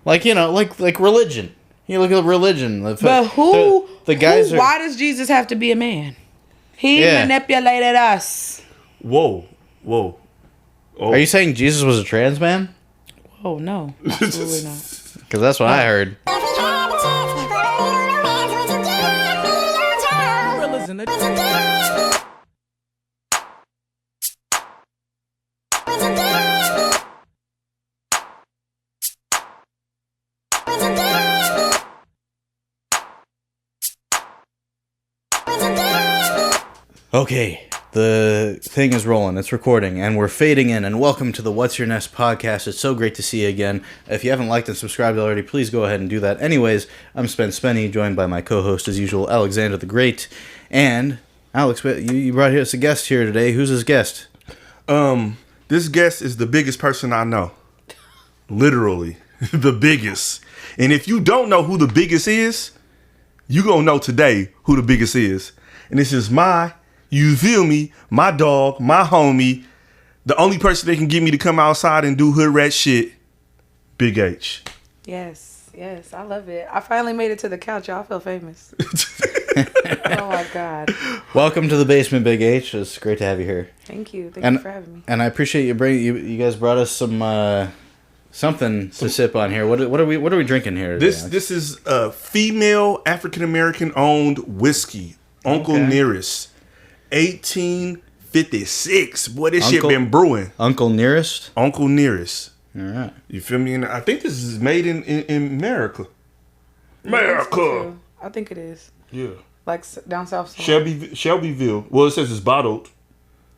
Like, like religion. You look at religion. But the guys why does Jesus have to be a man? He manipulated us. Whoa. Oh. Are you saying Jesus was a trans man? Oh, no. Absolutely not. Because that's what I heard. Okay, the thing is rolling, it's recording, and we're fading in, and welcome to the What's Your Ness podcast. It's so great to see you again. If you haven't liked and subscribed already, please go ahead and do that. Anyways, I'm Spence Spenny, joined by my co-host, as usual, Alexander the Great. And, Alex, you brought us a guest here today. Who's this guest? This guest is the biggest person I know. Literally, the biggest. And if you don't know who the biggest is, you gonna know today who the biggest is. And this is you feel me, my dog, my homie, the only person that can get me to come outside and do hood rat shit, Big H. Yes, I love it. I finally made it to the couch, y'all. I feel famous. Oh my God. Welcome to the basement, Big H. It's great to have you here. Thank you for having me. And I appreciate you guys brought us some something to sip on here. What are we drinking here today, This is a female African American owned whiskey, Uncle Nearest. 1856. Boy, this shit been brewing. Uncle Nearest? Uncle Nearest. All right. You feel me? And I think this is made in America. America. I think it is. Yeah. Like down south. Shelbyville. Well, it says it's bottled.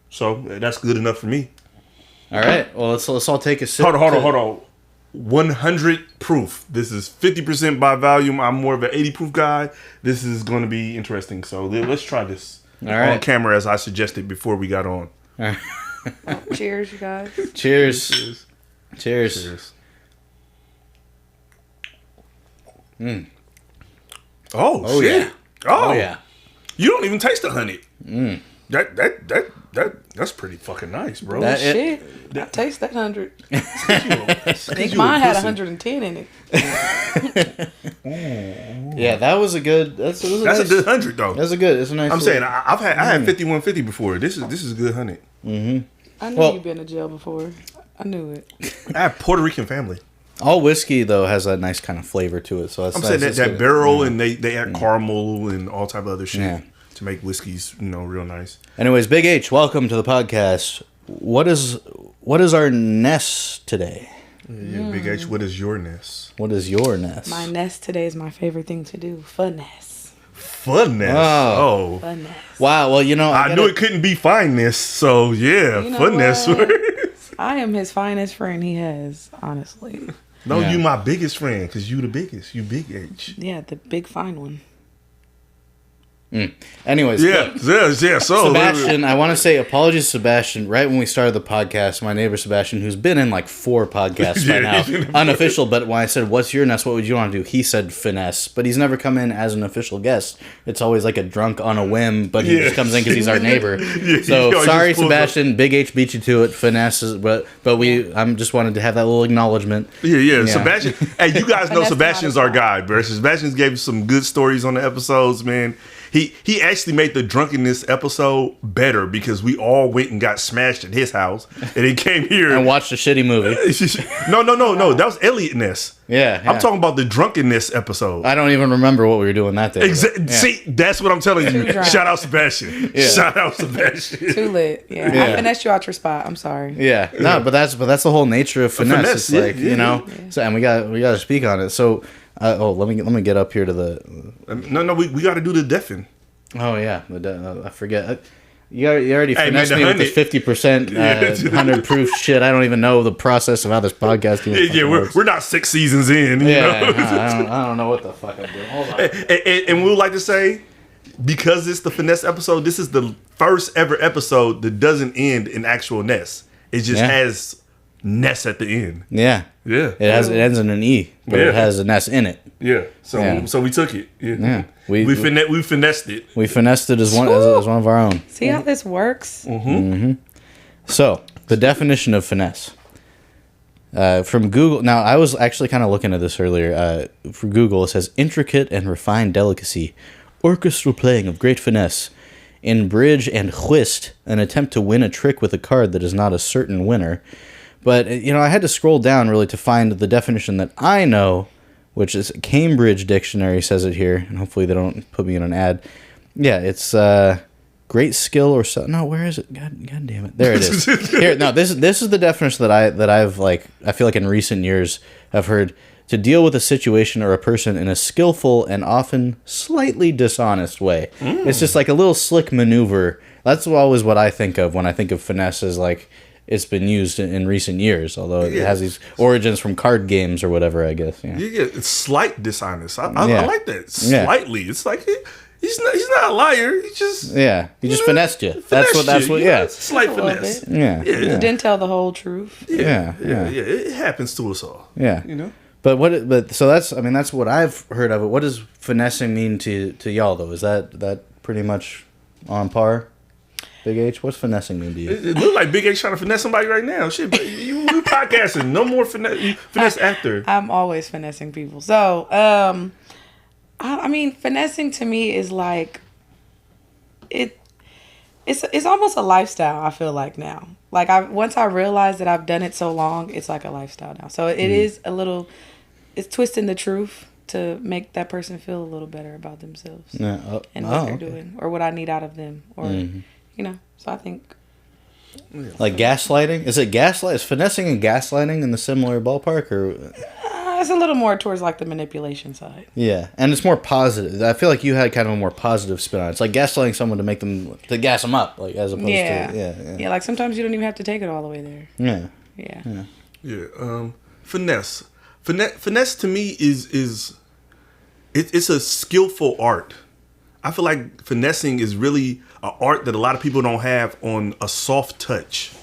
So that's good enough for me. All right. Well, let's all take a sip. Hold on. 100 proof. This is 50% by volume. I'm more of an 80 proof guy. This is going to be interesting. So let's try this. All right. On camera, as I suggested before we got on. All right. Cheers, you guys. Cheers. Mm. Oh shit. Yeah. Oh yeah. You don't even taste the honey. That's pretty fucking nice, bro. I taste that 100. I think mine had 110 in it. Yeah, that was a good. That's a good 100 though. That's a good. It's a nice. I'm saying I had 5150 before. This is good honey. Mm-hmm. I knew you've been to jail before. I knew it. I have Puerto Rican family. All whiskey though has a nice kind of flavor to it. So that's I'm saying that barrel and they add caramel and all type of other shit to make whiskeys real nice. Anyways, Big H, welcome to the podcast. What is our Ness today? Yeah, Big H, what is your Ness? What is your Ness? My Ness today is my favorite thing to do. FiNESSe. FiNESSe. Oh. FiNESSe. Wow. Well, I knew it couldn't be FiNESSe. So yeah, FiNESSe. I am his finest friend he has, honestly. No, you my biggest friend because you the biggest. You Big H. Yeah, the big fine one. Anyways, yeah. So Sebastian, I want to say apologies, Sebastian. Right when we started the podcast, my neighbor Sebastian, who's been in like 4 podcasts by now, unofficial. But when I said, "What's your Ness? What would you want to do?" He said FiNESSe, but he's never come in as an official guest. It's always like a drunk on a whim, but he just comes in because he's our neighbor. So sorry, Sebastian. Big H beat you to it. FiNESSe, but I'm just wanted to have that little acknowledgement. Yeah. Sebastian, hey, you guys know Sebastian's our guy, bro. Sebastian's gave some good stories on the episodes, man. He actually made the drunkenness episode better because we all went and got smashed at his house and he came here and watched a shitty movie. No. That was Elliot Ness. Yeah. I'm talking about the drunkenness episode. I don't even remember what we were doing that day. See, that's what I'm telling you. Shout out Sebastian. Yeah. Shout out Sebastian. Too lit. Yeah. I finessed you out your spot. I'm sorry. Yeah. No, but that's the whole nature of FiNESSe. It's like So, and we got to speak on it. So. Let me get up here to the. No, we got to do the deafin. Oh yeah, I forget. You already finessed me with this 50%, 100 proof shit. I don't even know the process of how this podcast works. Yeah, we're not 6 seasons in. I don't know what the fuck I'm doing. Hold on. And we would like to say, because it's the FiNESSe episode, this is the first ever episode that doesn't end in actual Ness. It just has Ness at the end. Yeah. It ends in an E, but it has a Ness in it. Yeah. So we took it. Yeah. We finessed it. We finessed it as one of our own. See how this works? Mm-hmm. So the definition of FiNESSe. From Google. Now, I was actually kind of looking at this earlier. For Google, it says intricate and refined delicacy, orchestral playing of great finesse. In bridge and whist, an attempt to win a trick with a card that is not a certain winner. But, I had to scroll down really to find the definition that I know, which is Cambridge Dictionary says it here, and hopefully they don't put me in an ad. Yeah, it's great skill or so. No, where is it? God damn it! There it is. Here, no, this is the definition that I've I feel like in recent years I've heard: to deal with a situation or a person in a skillful and often slightly dishonest way. It's just like a little slick maneuver. That's always what I think of when I think of finesse, as like it's been used in recent years, although it has these origins from card games or whatever, I guess. Yeah, it's slight dishonest. I like that. Slightly. It's like he's not a liar. He just finessed you. That's what. Yeah, slight finesse. Yeah. He didn't tell the whole truth. Yeah. It happens to us all. Yeah, But so that's what I've heard of it. What does finessing mean to y'all though? Is that pretty much on par? Big H, what's finessing mean to you? It look like Big H trying to finesse somebody right now. Shit, but you podcasting. No more finesse after. I'm always finessing people. So, finessing to me is like it's almost a lifestyle. I feel like now. Like once I realized that I've done it so long, it's like a lifestyle now. So it is it's twisting the truth to make that person feel a little better about themselves and what they're doing or what I need out of them, or So I think like gaslighting. Is it gaslight? Is finessing and gaslighting in the similar ballpark, or? It's a little more towards like the manipulation side. Yeah, and it's more positive. I feel like you had kind of a more positive spin on it. It's like gaslighting someone to gas them up, like as opposed to yeah. Like sometimes you don't even have to take it all the way there. Yeah. Finesse to me is it's a skillful art. I feel like finessing is really an art that a lot of people don't have on a soft touch,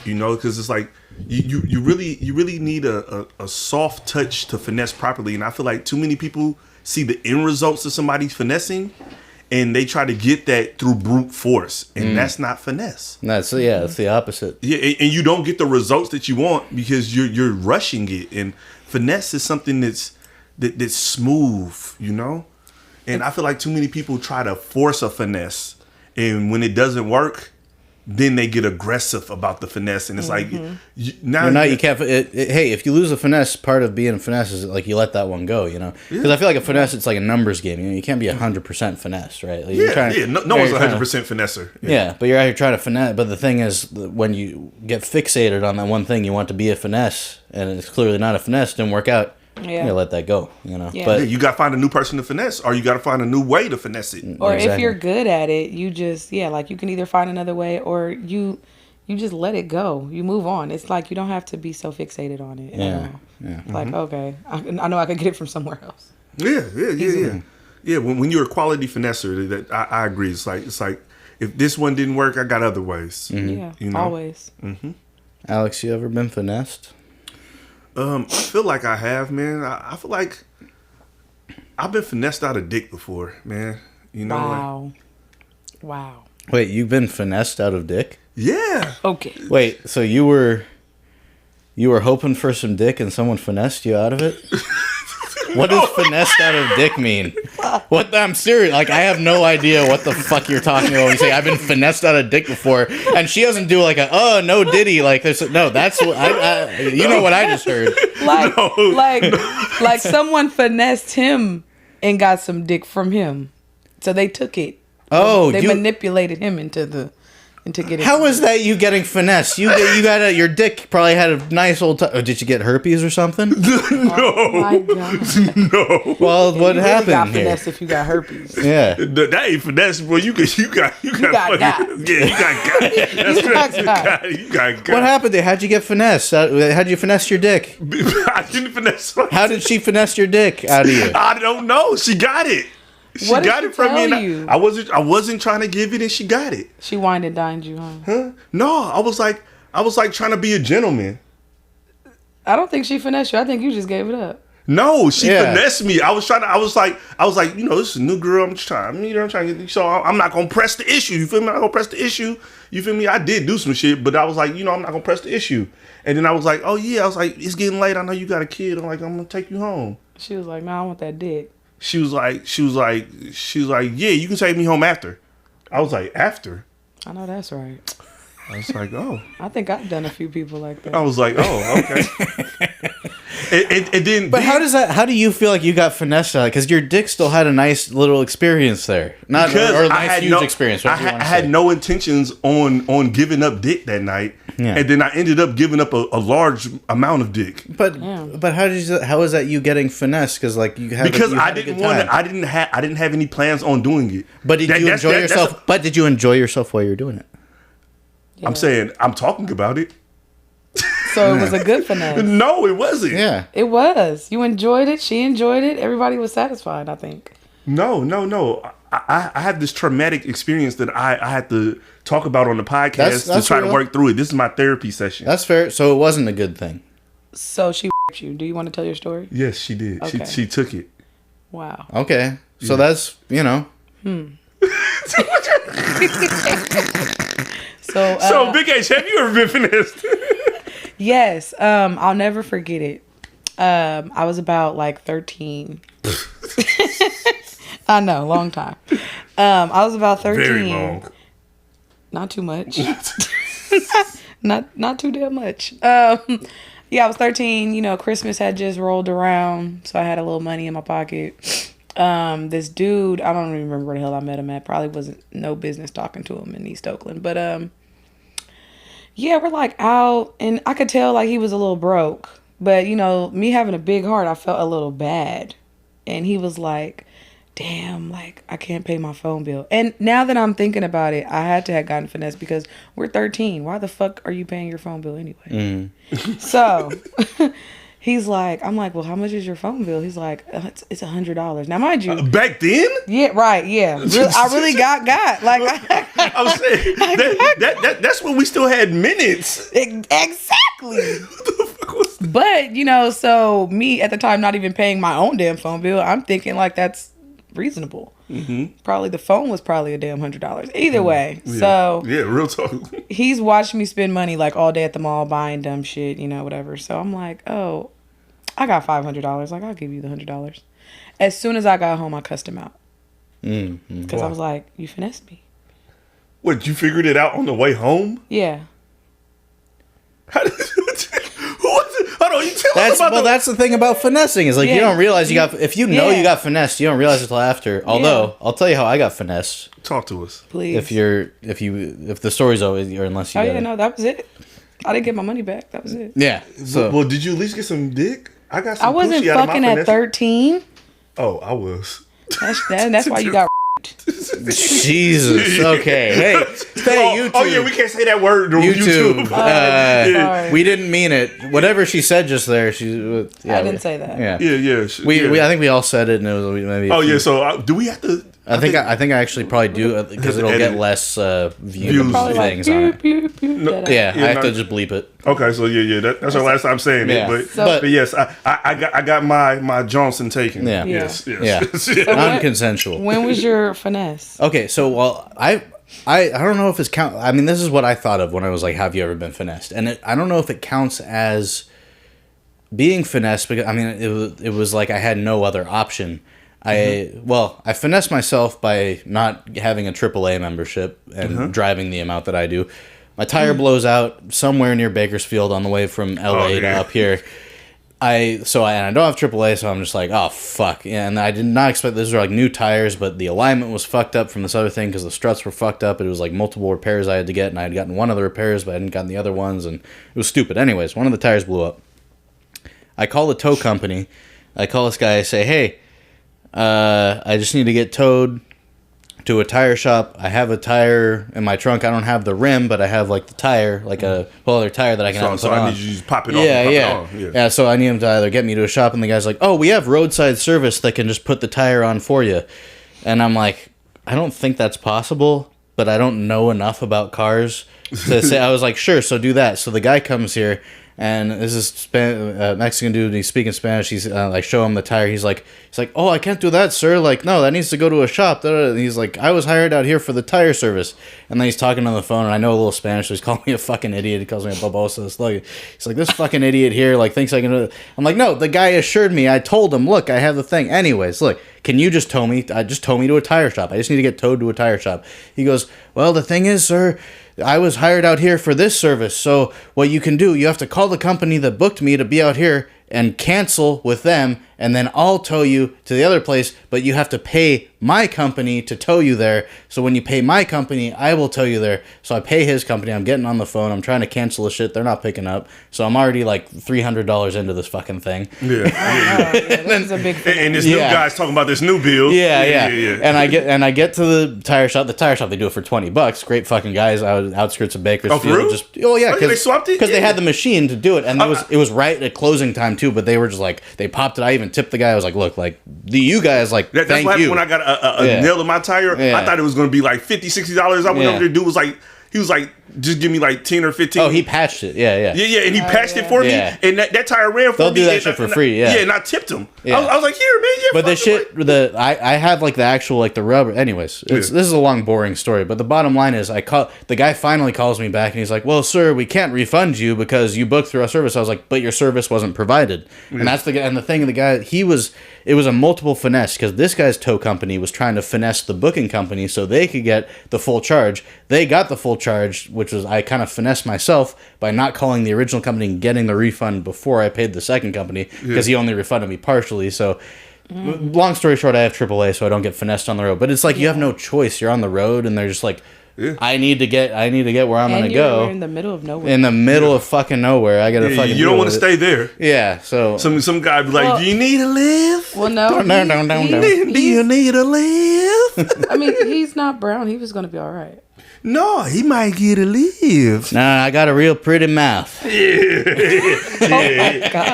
because it's like you really need a soft touch to finesse properly. And I feel like too many people see the end results of somebody finessing and they try to get that through brute force, and that's not finesse. It's the opposite. Yeah, and you don't get the results that you want because you're rushing it. And finesse is something that's smooth, And I feel like too many people try to force a finesse, and when it doesn't work, then they get aggressive about the finesse, and it's like you can't. Hey, if you lose a finesse, part of being a finesse is like you let that one go, Because I feel like a finesse, it's like a numbers game. You can't be 100% finesse, right? Like no one's 100% finesser. Yeah, but you're out here trying to finesse. But the thing is, when you get fixated on that one thing, you want to be a finesse, and it's clearly not a finesse. Didn't work out. Yeah, you let that go, Yeah. But you got to find a new person to finesse, or you got to find a new way to finesse it. Or if you're good at it, you just like you can either find another way, or you just let it go. You move on. It's like you don't have to be so fixated on it. Like okay, I know I could get it from somewhere else. Yeah. When you're a quality finesser, that I agree. It's like if this one didn't work, I got other ways. Yeah, always. Alex, you ever been finessed? I feel like I have, man. I feel like I've been finessed out of dick before, man. Wow. Wait, you've been finessed out of dick? Yeah. Okay. Wait, so you were hoping for some dick and someone finessed you out of it? What does finessed out of dick mean? What? I'm serious. Like, I have no idea what the fuck you're talking about when you say I've been finessed out of dick before, and she doesn't do like no diddy. Like, that's what you know what I just heard. Like someone finessed him and got some dick from him, so they took it. Oh, they manipulated him into getting. How is that you getting finessed? You got your dick probably had a nice old time. Oh, did you get herpes or something? No. Oh my God. No. Well, what happened got here? Finessed if you got herpes. Yeah. That ain't finesse, boy. You got got. Yeah, you got got. You got. What happened there? How'd you get finessed? How'd you finesse your dick? I didn't finesse. How did she finesse your dick out of you? I don't know. She got it. She got it from me, and I wasn't trying to give it, and she got it. She wined and dined you, huh? No, I was like trying to be a gentleman. I don't think she finessed you. I think you just gave it up. No, she finessed me. I was like, you know, this is a new girl. I'm trying to get, so I'm not gonna press the issue. You feel me? I'm not gonna press the issue. You feel me? I did do some shit, but I was like, you know, I'm not gonna press the issue. And then I was like, oh yeah, I was like, it's getting late. I know you got a kid. I'm like, I'm gonna take you home. She was like, I want that dick. She was like, yeah, you can take me home after. I was like, after? I know that's right. I was like, oh. I think I've done a few people like that. I was like, oh, okay. and then, but how do you feel like you got finessed out? Because your dick still had a nice little experience there, not or a nice huge experience. I had no intentions on giving up dick that night, and then I ended up giving up a large amount of dick. But how is that you getting finessed? Because like you had I didn't have any plans on doing it. But did you enjoy yourself? But did you enjoy yourself while you were doing it? Yeah. I'm saying I'm talking about it. So it was a good finesse. No, it wasn't. Yeah, it was. You enjoyed it. She enjoyed it. Everybody was satisfied, I think. No. I had this traumatic experience that I had to talk about on the podcast to try to work through it. This is my therapy session. That's fair. So it wasn't a good thing. So she raped you. Do you want to tell your story? Yes, she did. Okay. She took it. Wow. Okay. So that's, you know. So Big H, have you ever been finessed? Yes. I'll never forget it. I was about like 13. I know, long time. I was about 13. Very long. Not too much. not too damn much. Yeah, I was 13. You know, Christmas had just rolled around, so I had a little money in my pocket. This dude, I don't even remember where the hell I met him at. Probably wasn't no business talking to him in East Oakland, but yeah, we're like out, and I could tell like he was a little broke. But you know, me having a big heart, I felt a little bad, and he was like, damn, like I can't pay my phone bill. And now that I'm thinking about it, I had to have gotten finesse because we're 13. Why the fuck are you paying your phone bill anyway? So he's like, I'm like, well, how much is your phone bill? He's like, it's $100. Now, mind you, back then, yeah, right, yeah, I really got like I was saying that's when we still had minutes. Exactly. But you know, so me at the time not even paying my own damn phone bill, I'm thinking like that's reasonable. Probably the phone was probably a damn $100. Either way, so yeah, real talk. He's watched me spend money like all day at the mall buying dumb shit, you know, whatever. So I'm like, oh, I got $500. Like I'll give you the $100. As soon as I got home, I cussed him out because I was like, you finessed me. What, you figured it out on the way home? Yeah. Hold on, you tell us about that's the thing about finessing is like you don't realize you got you got finessed, you don't realize it till after. Although I'll tell you how I got finessed. Talk to us, please. If the story's over, or unless you. Oh yeah, no, that was it. I didn't get my money back. That was it. Yeah. So well, did you at least get some dick? I got some. I wasn't fucking at 13. Oh, I was. That's why you got. Jesus. Okay. Hey, YouTube. Oh yeah, we can't say that word on YouTube. We didn't mean it. Whatever she said just there, I didn't say that. Yeah. Yeah. I think we all said it, and it was maybe. Oh yeah. So do we have to? I think I actually probably do because it'll get less views things on it. I have to just bleep it. Okay, so that's our last time saying it, but yes, I got my Johnson taken. Yeah. Yes. Non-consensual. When was your finesse? Okay, so I don't know if it's count. I mean, this is what I thought of when I was like, "Have you ever been finessed?" And I don't know if it counts as being finessed because I mean it was like I had no other option. I finessed myself by not having a AAA membership and driving the amount that I do. My tire blows out somewhere near Bakersfield on the way from LA to up here. I don't have AAA, so I'm just like, oh fuck. Yeah, and I did not expect these were like new tires, but the alignment was fucked up from this other thing because the struts were fucked up. It was like multiple repairs I had to get, and I had gotten one of the repairs, but I hadn't gotten the other ones, and it was stupid. Anyways, one of the tires blew up. I call the tow company. I call this guy. I say, hey. I just need to get towed to a tire shop. I have a tire in my trunk. I don't have the rim, but I have like the tire, like a whole other tire that I can put on. I need you to just pop it off. Yeah, so I need him to either get me to a shop, and the guy's like, oh, we have roadside service that can just put the tire on for you. And I'm like, I don't think that's possible, but I don't know enough about cars to say. I was like, sure, so do that. So the guy comes here, And this is Mexican dude, and he's speaking Spanish. He's like, show him the tire. He's like, oh, I can't do that, sir. Like, no, that needs to go to a shop. And he's like, I was hired out here for the tire service. And then he's talking on the phone, and I know a little Spanish, so he's calling me a fucking idiot. He calls me a babosa. He's like, this fucking idiot here, like, thinks I can do it. I'm like, no, the guy assured me. I told him, look, I have the thing. Anyways, look, can you just tow me? Just tow me to a tire shop. I just need to get towed to a tire shop. He goes, well, the thing is, sir, I was hired out here for this service, so what you can do, you have to call the company that booked me to be out here and cancel with them, and then I'll tow you to the other place, but you have to pay my company to tow you there. So when you pay my company, I will tow you there. So I pay his company. I'm getting on the phone. I'm trying to cancel the shit. They're not picking up. So I'm already like $300 into this fucking thing. Yeah. That's a big thing. And this new guy's talking about this new bill. Yeah. And I get to the tire shop. The tire shop, they do it for $20. Great fucking guys out outskirts of Bakersfield. Oh, for real? Yeah, they swapped it? Because they had the machine to do it, and it was right at closing time too. But they were just like, they popped it. I even tipped the guy. I was like, look, like you guys, like, that's thank what happened you. when I got a nail in my tire. Yeah. I thought it was going to be like $50, $60. I went over there. Dude was like, he was like, just give me like 10 or 15. Oh, he patched it. Yeah. Yeah, and he patched it for me, and that tire ran for They'll me. do that shit for free. Yeah, and I tipped him. Yeah. I was like, here, man. Yeah, but the shit, I had like the actual like the rubber. Anyways, this is a long, boring story. But the bottom line is, the guy finally calls me back, and he's like, "Well, sir, we can't refund you because you booked through our service." I was like, "But your service wasn't provided," and that's the guy. And the thing, the guy, it was a multiple finesse because this guy's tow company was trying to finesse the booking company so they could get the full charge. They got the full charge, which was I kind of finessed myself by not calling the original company and getting the refund before I paid the second company because he only refunded me partially. So, long story short, I have AAA, so I don't get finessed on the road. But it's like you have no choice. You're on the road, and they're just like, I need to get where I'm gonna go. In the middle of nowhere. In the middle of fucking nowhere, I gotta fucking. You don't want to stay there. Yeah, so some guy be like, "Do you need a lift?" Well, no. Do you need a lift? I mean, he's not brown. He was gonna be all right. No, he might get a lift. Nah, I got a real pretty mouth. Yeah.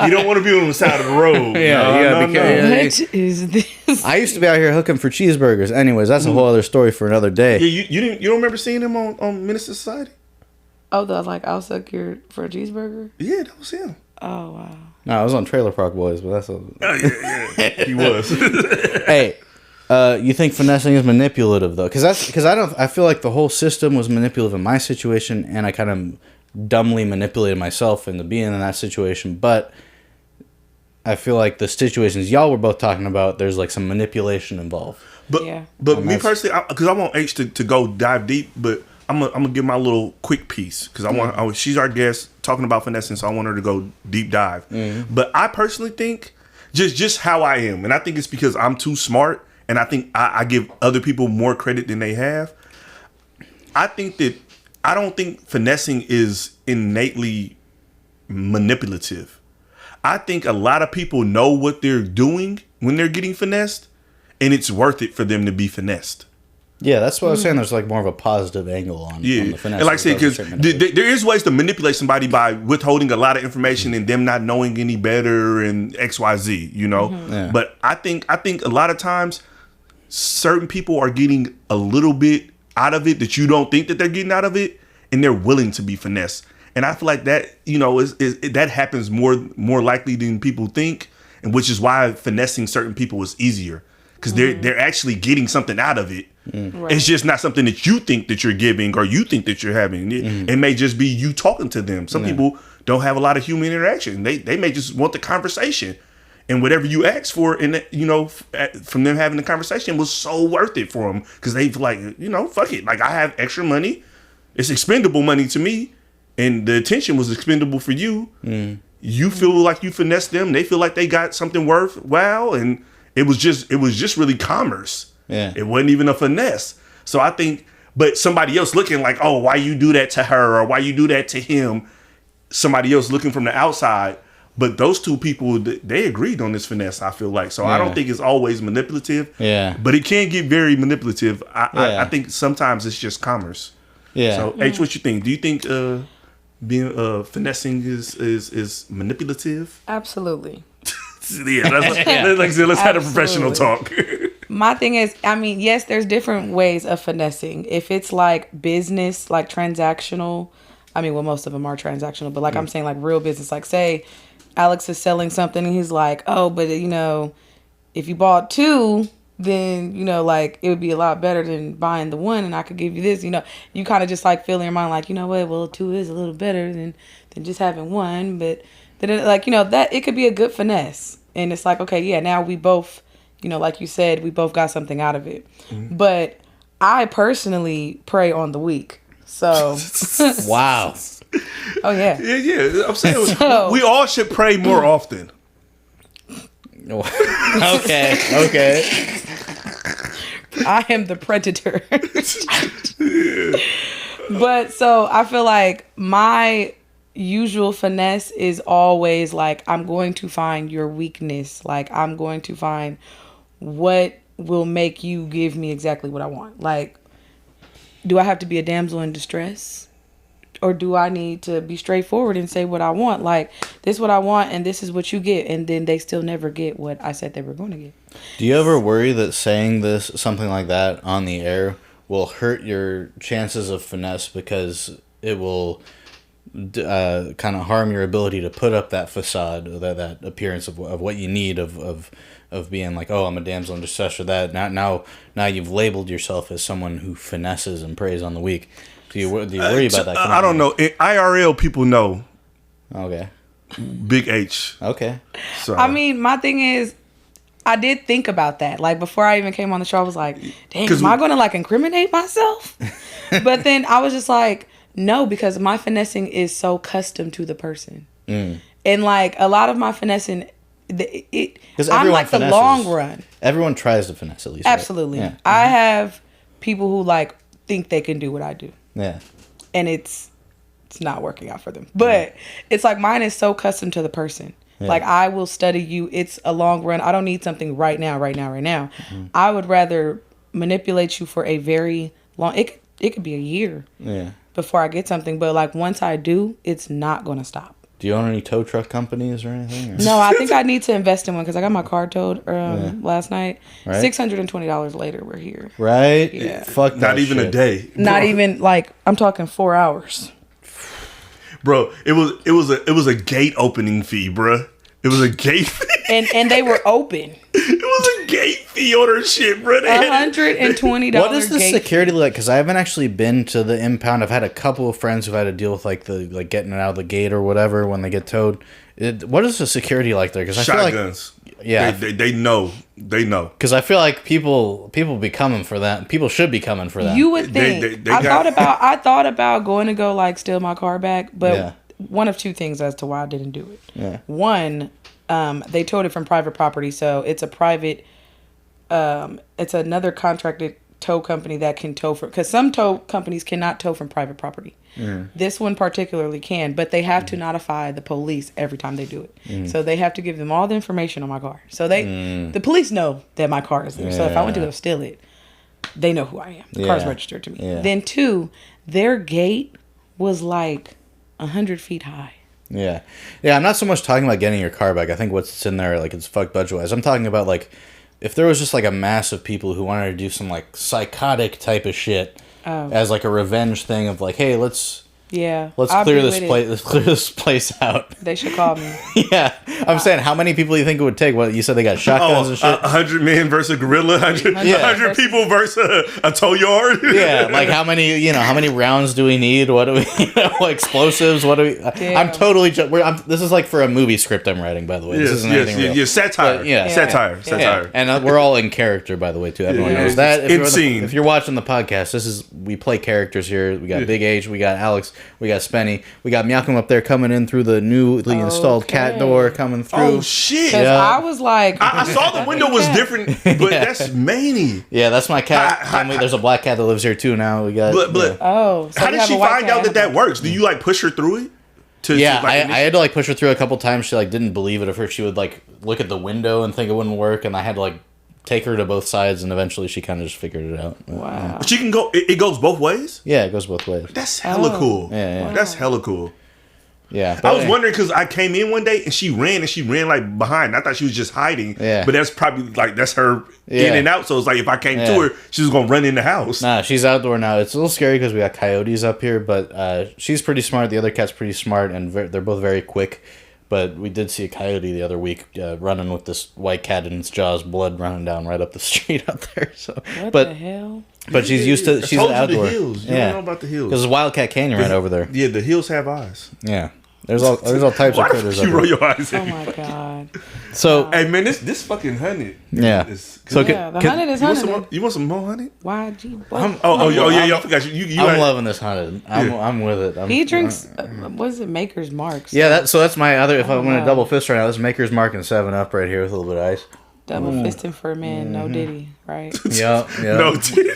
You don't want to be on the side of the road. What is this? I used to be out here hooking for cheeseburgers. Anyways, that's a whole other story for another day. Yeah, you don't remember seeing him on Menace to Society? Oh, I'll suck your for a cheeseburger? Yeah, that was him. Oh, wow. No, I was on Trailer Park Boys, but that's yeah. He was. Hey, you think finessing is manipulative though? Because I feel like the whole system was manipulative in my situation, and I kind of dumbly manipulated myself into being in that situation. But I feel like the situations y'all were both talking about, there's like some manipulation involved. But me personally, because I want H to go dive deep, but I'm gonna give my little quick piece because she's our guest talking about finessing, so I want her to go deep dive. Mm-hmm. But I personally think just how I am, and I think it's because I'm too smart. And I think I give other people more credit than they have. I don't think finessing is innately manipulative. I think a lot of people know what they're doing when they're getting finessed, and it's worth it for them to be finessed. Yeah, that's what I was saying. There's like more of a positive angle on the finesse. And like I said, because there is ways to manipulate somebody by withholding a lot of information and them not knowing any better and XYZ, you know. Mm-hmm. Yeah. But I think a lot of times certain people are getting a little bit out of it that you don't think that they're getting out of it, and they're willing to be finessed. And I feel like that, you know, that happens more likely than people think, and which is why finessing certain people is easier because they're actually getting something out of it. Right. It's just not something that you think that you're giving or you think that you're having. It may just be you talking to them. Some people don't have a lot of human interaction. They may just want the conversation. And whatever you asked for, and you know, from them having the conversation was so worth it for them because they like, you know, fuck it. Like I have extra money, it's expendable money to me, and the attention was expendable for you. You feel like you finessed them; they feel like they got something worthwhile, and it was just really commerce. Yeah, it wasn't even a finesse. So I think, but somebody else looking like, oh, why you do that to her or why you do that to him? Somebody else looking from the outside. But those two people, they agreed on this finesse, I feel like. So I don't think it's always manipulative. Yeah. But it can get very manipulative. I think sometimes it's just commerce. Yeah. So, H, what you think? Do you think being finessing is manipulative? Absolutely. Yeah, like I said, let's have a professional talk. My thing is, I mean, yes, there's different ways of finessing. If it's like business, like transactional, I mean, well, most of them are transactional, but like I'm saying, like real business. Like, say Alex is selling something and he's like, oh, but you know, if you bought 2, then, you know, like it would be a lot better than buying the 1 and I could give you this, you know. You kind of just like feel in your mind like, you know what, well, 2 is a little better than just having 1. But then it, like, you know, that it could be a good finesse. And it's like, okay, yeah, now we both, you know, like you said, we both got something out of it. But I personally prey on the weak. So Wow. Oh yeah. Yeah. I'm saying we all should pray more often. Okay. I am the predator. But so I feel like my usual finesse is always like, I'm going to find your weakness. Like, I'm going to find what will make you give me exactly what I want. Like, do I have to be a damsel in distress? Or do I need to be straightforward and say what I want? Like, this is what I want and this is what you get. And then they still never get what I said they were going to get. Do you ever worry that saying something like that on the air will hurt your chances of finesse because it will kind of harm your ability to put up that facade, that appearance of what you need of being like, oh, I'm a damsel in distress or that. Now you've labeled yourself as someone who finesses and preys on the weak. Do you worry about that? I don't know. In IRL, people know. Okay. Big H. Okay. So I mean, my thing is, I did think about that. Like, before I even came on the show, I was like, dang, am I going to, like, incriminate myself? But then I was just like, no, because my finessing is so custom to the person. And, like, a lot of my finessing, I'm like the long run. Everyone tries to finesse at least. Absolutely. Right? Yeah. I have people who, like, think they can do what I do. Yeah. And it's not working out for them. But it's like, mine is so custom to the person. Yeah. Like, I will study you. It's a long run. I don't need something right now. I would rather manipulate you for a very long, it could be a year before I get something. But like, once I do, it's not going to stop. Do you own any tow truck companies or anything? Or? No, I think I need to invest in one because I got my car towed last night. Right? $620 later, we're here. Right? Yeah. Fuck that Not even shit. a day. Not even, like, I'm talking 4 hours. Bro, it was a gate opening fee, bro. It was a gate fee. And they were open. It was a gate fee on her shit, bro. $120. What is the security like? Because I haven't actually been to the impound. I've had a couple of friends who've had to deal with like getting it out of the gate or whatever when they get towed. What is the security like there? Because I shotguns. Feel like, yeah, they know. They know. Because I feel like people be coming for that. People should be coming for that. You would think. I thought about going to go like steal my car back, but one of two things as to why I didn't do it. Yeah. One, they towed it from private property, so it's a private. It's another contracted tow company that can tow for, because some tow companies cannot tow from private property. This one particularly can, but they have to notify the police every time they do it. So they have to give them all the information on my car. So the police know that my car is there. So if I went to go steal it, they know who I am. The car's registered to me. Yeah. Then two, their gate was like 100 feet high. Yeah. I'm not so much talking about getting your car back. I think what's in there, like, it's fucked budget-wise. I'm talking about, like, if there was just, like, a mass of people who wanted to do some, like, psychotic type of shit as, like, a revenge thing of, like, hey, let's clear this place out. They should call me. Yeah. I'm saying, how many people do you think it would take? What, you said they got shotguns and shit? 100 men versus a gorilla, 100 people versus a tow yard. Yeah, like how many rounds do we need? What do we, explosives? What do we, I'm totally, this is like for a movie script I'm writing, by the way. This isn't anything real. Yeah, satire. But, Satire. And we're all in character, by the way, too. Everyone knows that. If you're watching the podcast, we play characters here. We got Big H, we got Alex, we got Spenny, we got Malcolm up there coming in through the newly installed cat door coming through. Oh shit! I was like, I saw the window was different, but that's Manny. Yeah, that's my cat family. There's a black cat that lives here too now. We got. So how did she find out that works? Do you like push her through it? I had to like push her through a couple times. She like didn't believe it at first. She would like look at the window and think it wouldn't work, and I had to like take her to both sides, and eventually she kind of just figured it out. Wow. She can go. It goes both ways. Yeah, it goes both ways. That's hella cool. Yeah. That's hella cool. Yeah. I was wondering because I came in one day and she ran like behind. I thought she was just hiding. Yeah. But that's probably like that's her in and out. So it's like if I came to her, she was gonna run in the house. Nah, she's outdoor now. It's a little scary because we got coyotes up here, but she's pretty smart. The other cat's pretty smart, and they're both very quick. But we did see a coyote the other week running with this white cat in its jaws, blood running down right up the street up there. So, what the hell? But she's used to. She's outdoor. The hills. You don't know about the hills. Because there's Wildcat Canyon right over there. Yeah, the hills have eyes. Yeah. There's all types of critters. Why you roll your eyes at Oh my god. So hey man, this fucking honey. Yeah. So the honey is honey. You want some more honey? YG. Yeah, I forgot you. I'm loving this honey. I'm with it. He drinks. What is it? Maker's Mark. Yeah, that's my other. If I'm gonna double fist right now, this Maker's Mark and 7-Up right here with a little bit of ice. Double fisting for men. No Diddy. Right. Yep. No Diddy.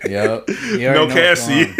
Yep. No Cassie.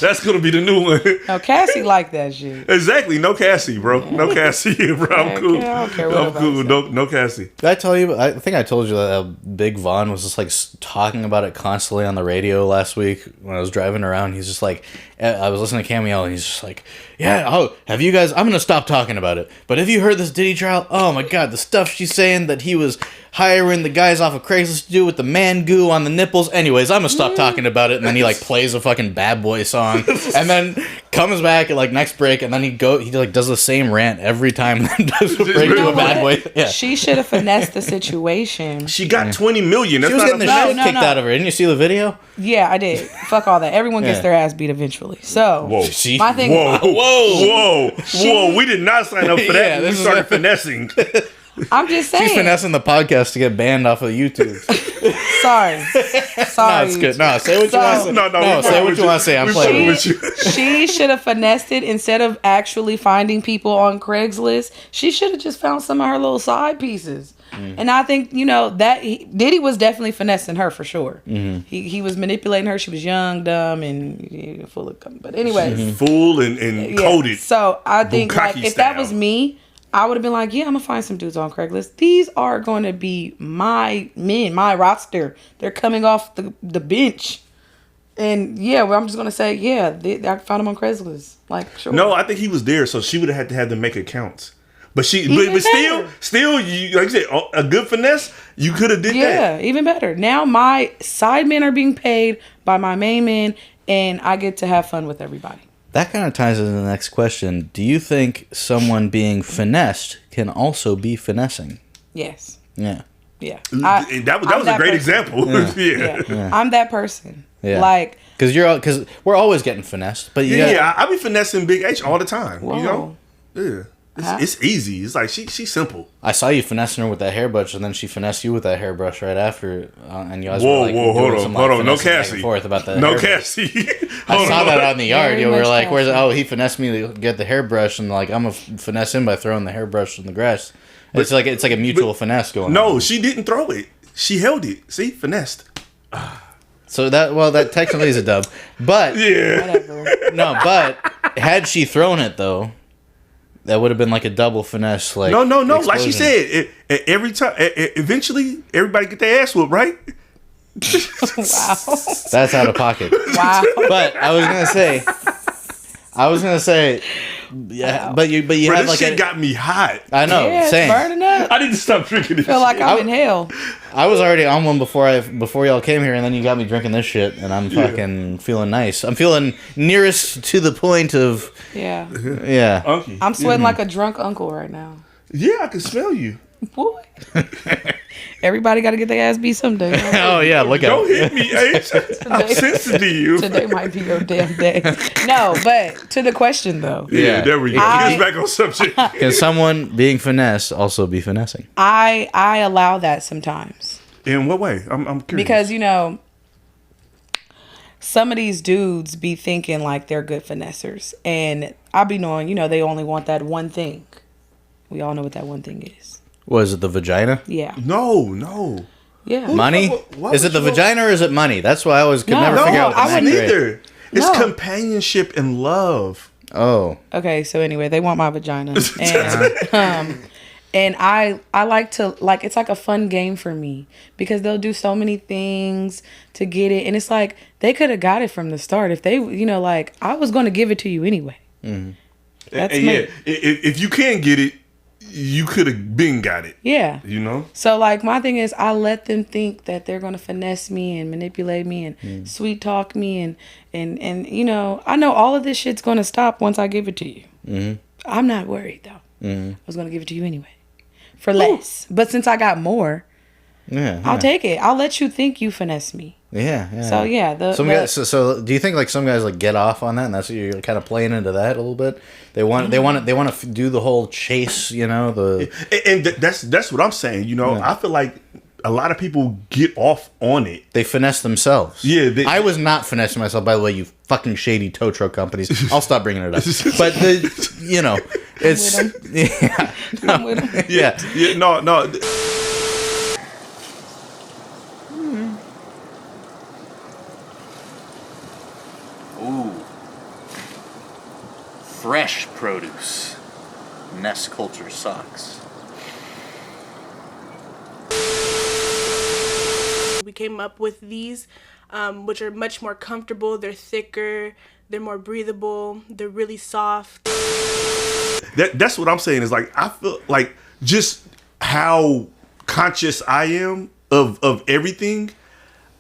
That's gonna be the new one. No, Cassie like that shit. Exactly. No Cassie, bro. Yeah. No Cassie, bro. I'm cool. I don't care what I'm cool. No Cassie. Did I tell you? I think I told you that Big Von was just like talking about it constantly on the radio last week when I was driving around. He's just like, I was listening to Cameo, and he's just like, yeah, oh, have you guys, I'm going to stop talking about it, but have you heard this Diddy trial? Oh my God, the stuff she's saying that he was hiring the guys off of Craigslist to do with the man goo on the nipples. Anyways, I'm going to stop talking about it. And then he like plays a fucking Bad Boy song and then comes back at like next break, and then he like does the same rant every time and does a break to a Bad Boy. Yeah. She should have finessed the situation. She got 20 million. That's she was getting the shit kicked out of her. Didn't you see the video? Yeah, I did. Fuck all that. Everyone gets their ass beat eventually. So, my thing. Whoa! We did not sign up for that. We started finessing. I'm just saying. She's finessing the podcast to get banned off of YouTube. Sorry. No, it's good. No, say what you want to say. No, say what you want to say. I'm playing with you. She should have finessed it instead of actually finding people on Craigslist. She should have just found some of her little side pieces. And I think, that Diddy was definitely finessing her for sure. Mm-hmm. He was manipulating her. She was young, dumb, and full of... But anyways. Full and coded. So I think if that was me, I would have been like, yeah, I'm going to find some dudes on Craigslist. These are going to be my men, my roster. They're coming off the bench. And I'm just going to say, I found them on Craigslist. Like, sure. No, I think he was there, so she would have had to have them make accounts. But still, you, like you said, a good finesse, you could have did that. Yeah, even better. Now my side men are being paid by my main men, and I get to have fun with everybody. That kind of ties into the next question. Do you think someone being finessed can also be finessing? Yes. Yeah. Yeah. That was a great example. Yeah. I'm that person. Yeah. Like, because we're always getting finessed, but I be finessing Big H all the time. Whoa. Yeah. It's easy. It's like she's simple. I saw you finessing her with that hairbrush, and then she finessed you with that hairbrush right after, and you guys whoa, were like, hold on, no Cassie, forth about that. No Cassie. I saw that out in the yard. You were like, "Where's?" Oh, he finessed me to get the hairbrush, and like I'm gonna finesse him by throwing the hairbrush in the grass. It's like a mutual finesse going on. No, she didn't throw it. She held it. See, finessed. So that technically is a dub, but no, but had she thrown it though. That would have been like a double finesse. Like no. Explosion. Like she said, every time, eventually, everybody get their ass whooped, right? Wow. That's out of pocket. Wow. But I was gonna say, yeah. Wow. But you had this like shit got me hot. I know. Yeah, same. It's burning up. I need to stop drinking this. I feel like I'm in hell. I was already on one before y'all came here, and then you got me drinking this shit, and I'm fucking feeling nice. I'm feeling nearest to the point of yeah. Unky. I'm sweating like a drunk uncle right now. Yeah, I can smell you. Boy. Everybody got to get their ass beat someday. Oh yeah, look at Don't hit me, H. I'm sensitive to you. Today might be your damn day. No, but to the question though. Yeah, there we go. Get us back on subject. Can someone being finessed also be finessing? I allow that sometimes. In what way? I'm curious. Because some of these dudes be thinking like they're good finessers, and I be knowing they only want that one thing. We all know what that one thing is. Was it the vagina? Yeah. No. Yeah. Money? Is it the vagina or is it money? That's why I always could never figure out. I wouldn't either. It's companionship and love. Oh. Okay, so anyway, they want my vagina. And I like to, it's like a fun game for me because they'll do so many things to get it. And it's like, they could have got it from the start. If they, I was going to give it to you anyway. Mm-hmm. That's and me. yeah, if you can get it, you could have been got it. Yeah. You know? So, like, my thing is, I let them think that they're going to finesse me and manipulate me and sweet talk me. And you know, I know all of this shit's going to stop once I give it to you. Mm-hmm. I'm not worried, though. Mm-hmm. I was going to give it to you anyway. For less. But since I got more, I'll take it. I'll let you think you finesse me. Yeah. So, yeah. Guys, so do you think like some guys like get off on that, and that's what you're kind of playing into that a little bit? They want to do the whole chase, you know, that's what I'm saying. You know, I feel like a lot of people get off on it. They finesse themselves. Yeah, I was not finessing myself, by the way. You fucking shady tow truck companies. I'll stop bringing it up. But you know, it's no. Ooh, fresh produce. Ness culture socks. We came up with these, which are much more comfortable. They're thicker. They're more breathable. They're really soft. That's what I'm saying is like, I feel like just how conscious I am of everything.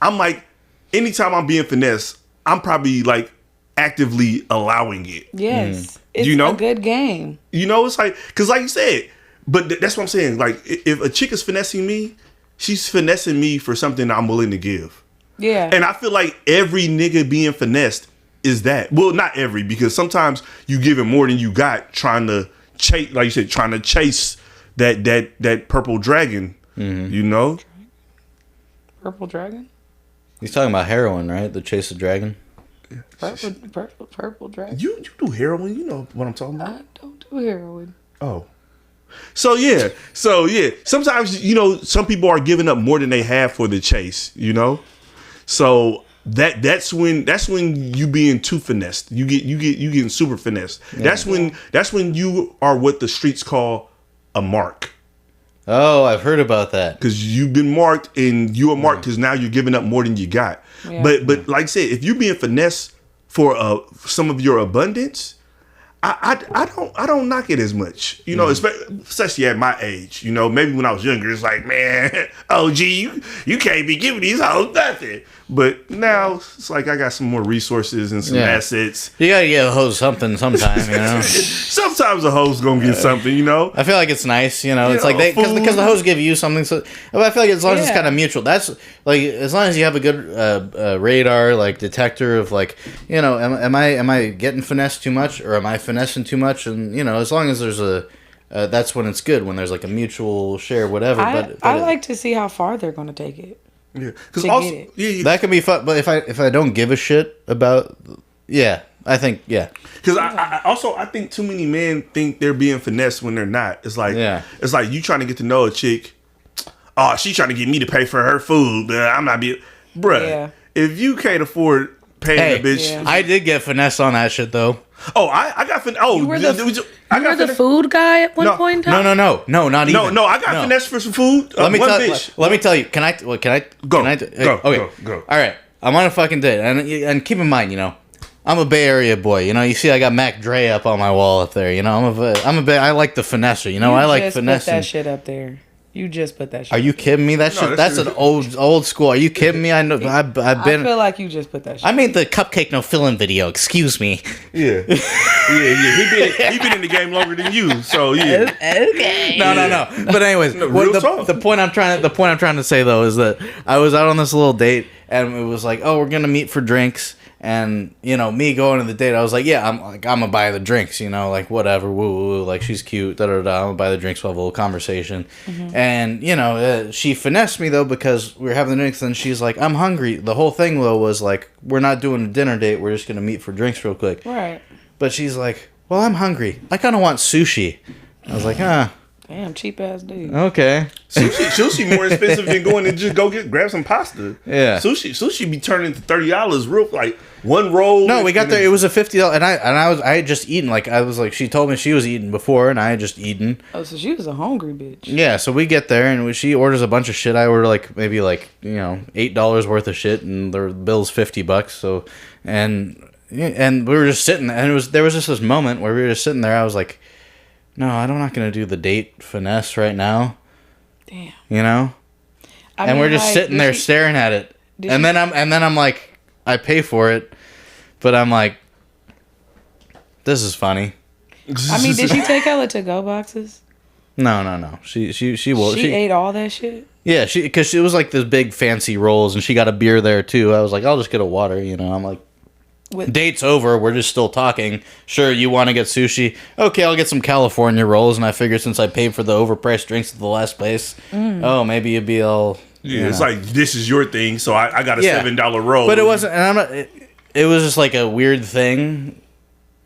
I'm like, anytime I'm being finessed, I'm probably like actively allowing it. Yes. It's a good game. You know, it's like, because like you said, but that's what I'm saying. Like, if a chick is finessing me, she's finessing me for something I'm willing to give. Yeah. And I feel like every nigga being finessed is that. Well, not every, because sometimes you give it more than you got trying to chase, like you said, trying to chase that purple dragon, you know? Purple dragon? He's talking about heroin, right? The chase of dragon. Purple dragon. You do heroin, you know what I'm talking about. I don't do heroin. Oh. So yeah. Sometimes, you know, some people are giving up more than they have for the chase, you know? So that's when you being too finessed. You getting super finessed. Yeah. That's when you are what the streets call a mark. Oh, I've heard about that. Because you've been marked, and you are marked because now you're giving up more than you got. Yeah. But like I said, if you're being finessed for some of your abundance, I don't knock it as much. You know, especially at my age. You know, maybe when I was younger, it's like, man, OG, you can't be giving these hoes nothing. But now it's like I got some more resources and some assets. You gotta give a hose something sometime, you know. Sometimes a hoe's gonna get something, you know. I feel like it's nice, you know. It's like because the hoes give you something. So I feel like as long as it's kind of mutual, that's like as long as you have a good radar, like detector of like, you know, am I getting finessed too much or am I finessing too much? And you know, as long as there's that's when it's good, when there's like a mutual share, whatever. But I like to see how far they're gonna take it. Yeah, because also that can be fun. But if I don't give a shit about, I think because I think too many men think they're being finessed when they're not. It's like it's like you trying to get to know a chick. Oh, she's trying to get me to pay for her food. I'm not being, bruh. Yeah. If you can't afford paying the bitch, I did get finesse on that shit though. Oh, I got finesse. Oh, you were the food guy at one point in time? No, not even. No, I got finesse for some food. Let me tell you. Can I? Go. Okay. Go. All right. I'm on a fucking date, and keep in mind, you know, I'm a Bay Area boy. You know, you see, I got Mac Dre up on my wall up there. You know, I like the finesser. You know, I like finessing. Put that shit up there. You just put that shit. Are you kidding me? That's an old school. Are you kidding me? I know. I've been. I feel like you just put that shit. I made the cupcake no filling video. Excuse me. Yeah. He been in the game longer than you. So yeah. Okay. No. But anyways, the point I'm trying to say though is that I was out on this little date and it was like, oh, we're gonna meet for drinks. And, you know, me going to the date, I was like, I'm gonna buy the drinks, you know, like, whatever, woo, like, she's cute, I'm gonna buy the drinks, we'll have a little conversation. Mm-hmm. And, you know, she finessed me, though, because we were having the drinks, and she's like, I'm hungry. The whole thing, though, was like, we're not doing a dinner date, we're just gonna meet for drinks real quick. Right. But she's like, well, I'm hungry. I kind of want sushi. I was like, damn, cheap ass dude. Okay. Sushi more expensive than going to just grab some pasta. Yeah. Sushi be turning to $30 real, like one roll. No, we got there. It was a $50, and I had just eaten. Like I was like, she told me she was eating before, and I had just eaten. Oh, so she was a hungry bitch. Yeah. So we get there, and she orders a bunch of shit. I order maybe $8 worth of shit, and the bill's $50. So, and and we were just sitting there, and there was just this moment where we were just sitting there. I was like, no, I'm not gonna do the date finesse right now. Damn. You know. And we're just sitting there staring at it, and then I'm like, I pay for it, but I'm like, this is funny. I mean, did she take hella to-go boxes? No. She will. She ate all that shit? Yeah, because it was like this big fancy rolls, and she got a beer there too. I was like, I'll just get a water, you know. I'm like, date's over. We're just still talking. Sure, you want to get sushi? Okay, I'll get some California rolls. And I figured since I paid for the overpriced drinks at the last place, maybe you'd be all... Yeah, it's like, this is your thing, so I got a $7 roll. But it wasn't... And I'm not... It was just like a weird thing,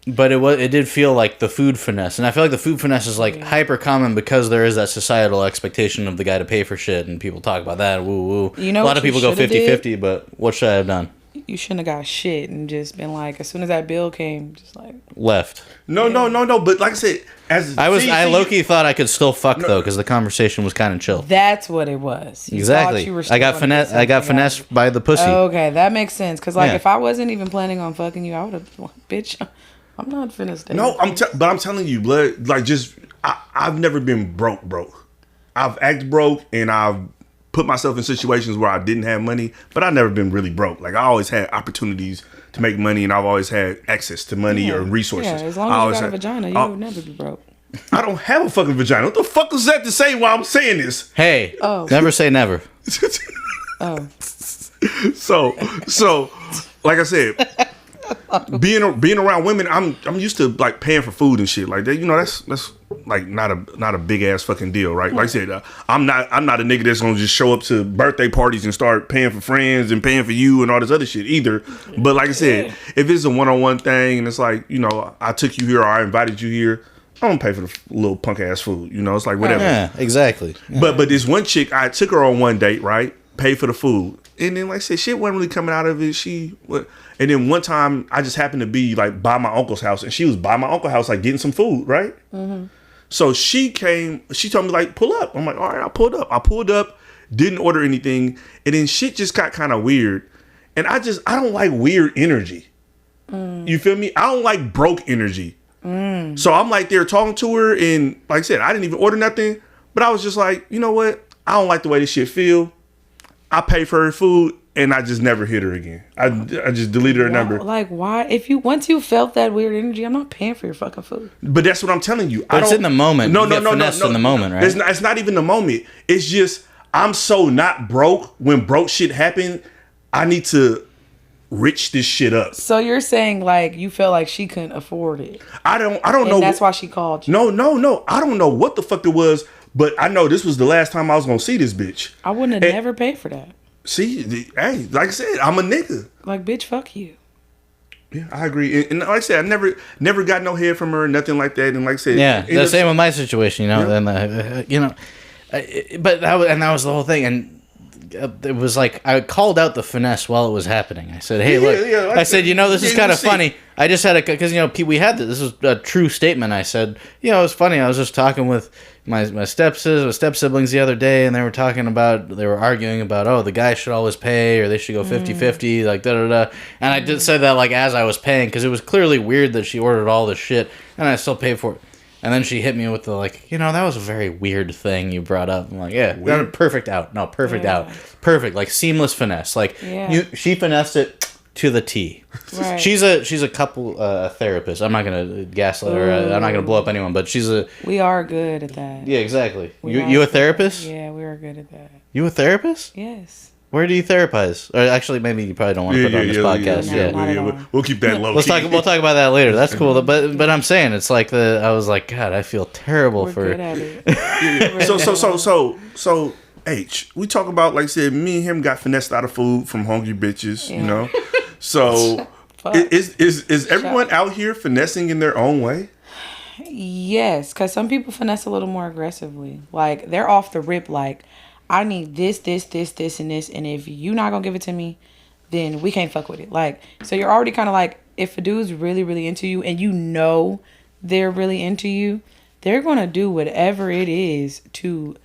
but it did feel like the food finesse. And I feel like the food finesse is like hyper common because there is that societal expectation of the guy to pay for shit, and people talk about that, woo. You know, a lot of people go 50-50, but what should I have done? You shouldn't have got shit and just been like, as soon as that bill came, just like... Left. No. But like I said, I low-key thought I could still fuck, though, because the conversation was kind of chill. That's what it was. Exactly. I got finessed by the pussy. Okay, that makes sense. Because, if I wasn't even planning on fucking you, I would have... Bitch, I'm not finna stay. No, but I'm telling you, blood, like, just... I've never been broke. I've acted broke, and I've put myself in situations where I didn't have money, but I've never been really broke. Like, I always had opportunities to make money, and I've always had access to money or resources. Yeah, as long as you got a vagina, you would never be broke. I don't have a fucking vagina. What the fuck is that to say while I'm saying this? Hey, never say never. So, like I said, being around women, I'm used to like paying for food and shit like that. You know, that's like not a big ass fucking deal, right? Like I said, I'm not a nigga that's gonna just show up to birthday parties and start paying for friends and paying for you and all this other shit either. But like I said, if it's a one-on-one thing and it's like, you know, I took you here or I invited you here, I don't pay for the little punk ass food. You know, it's like whatever. Yeah, exactly. Yeah. But this one chick, I took her on one date, right? Paid for the food. And then, like I said, shit wasn't really coming out of it. And then one time, I just happened to be like by my uncle's house, and she was by my uncle's house, like getting some food, right? Mm-hmm. So she came. She told me like, pull up. I'm like, all right, I pulled up, didn't order anything, and then shit just got kind of weird. And I don't like weird energy. You feel me? I don't like broke energy. So I'm like there talking to her, and like I said, I didn't even order nothing, but I was just like, you know what? I don't like the way this shit feel. I paid for her food, and I just never hit her again. I just deleted her number. Like, why? Once you felt that weird energy, I'm not paying for your fucking food. But that's what I'm telling you. But it's in the moment. No. In the moment, right? It's not even the moment. It's just I'm so not broke. When broke shit happen, I need to rich this shit up. So you're saying like you felt like she couldn't afford it? I don't know. That's why she called you. No. I don't know what the fuck it was. But I know this was the last time I was gonna see this bitch. I wouldn't have never paid for that. See, hey, like I said, I'm a nigga. Like, bitch, fuck you. Yeah, I agree. And like I said, I never got no head from her, nothing like that. And like I said, yeah, the same with my situation. You know, then but that was the whole thing. And it was like I called out the finesse while it was happening. I said, "Hey, look," I said, this is kind of funny. I just had because we had this was a true statement. I said, it was funny. I was just talking with my step siblings the other day, and they were arguing about, the guy should always pay, or they should go 50-50, like da-da-da. And I did say that like as I was paying, because it was clearly weird that she ordered all this shit, and I still paid for it. And then she hit me with the like, that was a very weird thing you brought up. I'm like, perfect out. No, perfect out. Perfect, like seamless finesse. Like she finessed it to the T. Right. She's a couple therapist. I'm not gonna gaslight her. I'm not gonna blow up anyone, but we are good at that. Yeah, exactly. You a therapist? Yeah, we are good at that. You a therapist? Yes. Where do you therapize? Or actually, maybe you probably don't want to put it on this podcast. Yeah. We'll keep that low. We'll talk about that later. That's cool. But I'm saying it's like I was like, God, I feel terrible for. Good at it. So H, we talk about, like I said, me and him got finessed out of food from hungry bitches. Yeah. So is everyone out here finessing in their own way? Yes, because some people finesse a little more aggressively. Like they're off the rip. Like, I need this, and this, and if you're not gonna give it to me, then we can't fuck with it. Like, so you're already kind of like, if a dude's really, really into you, and they're really into you, they're gonna do whatever it is to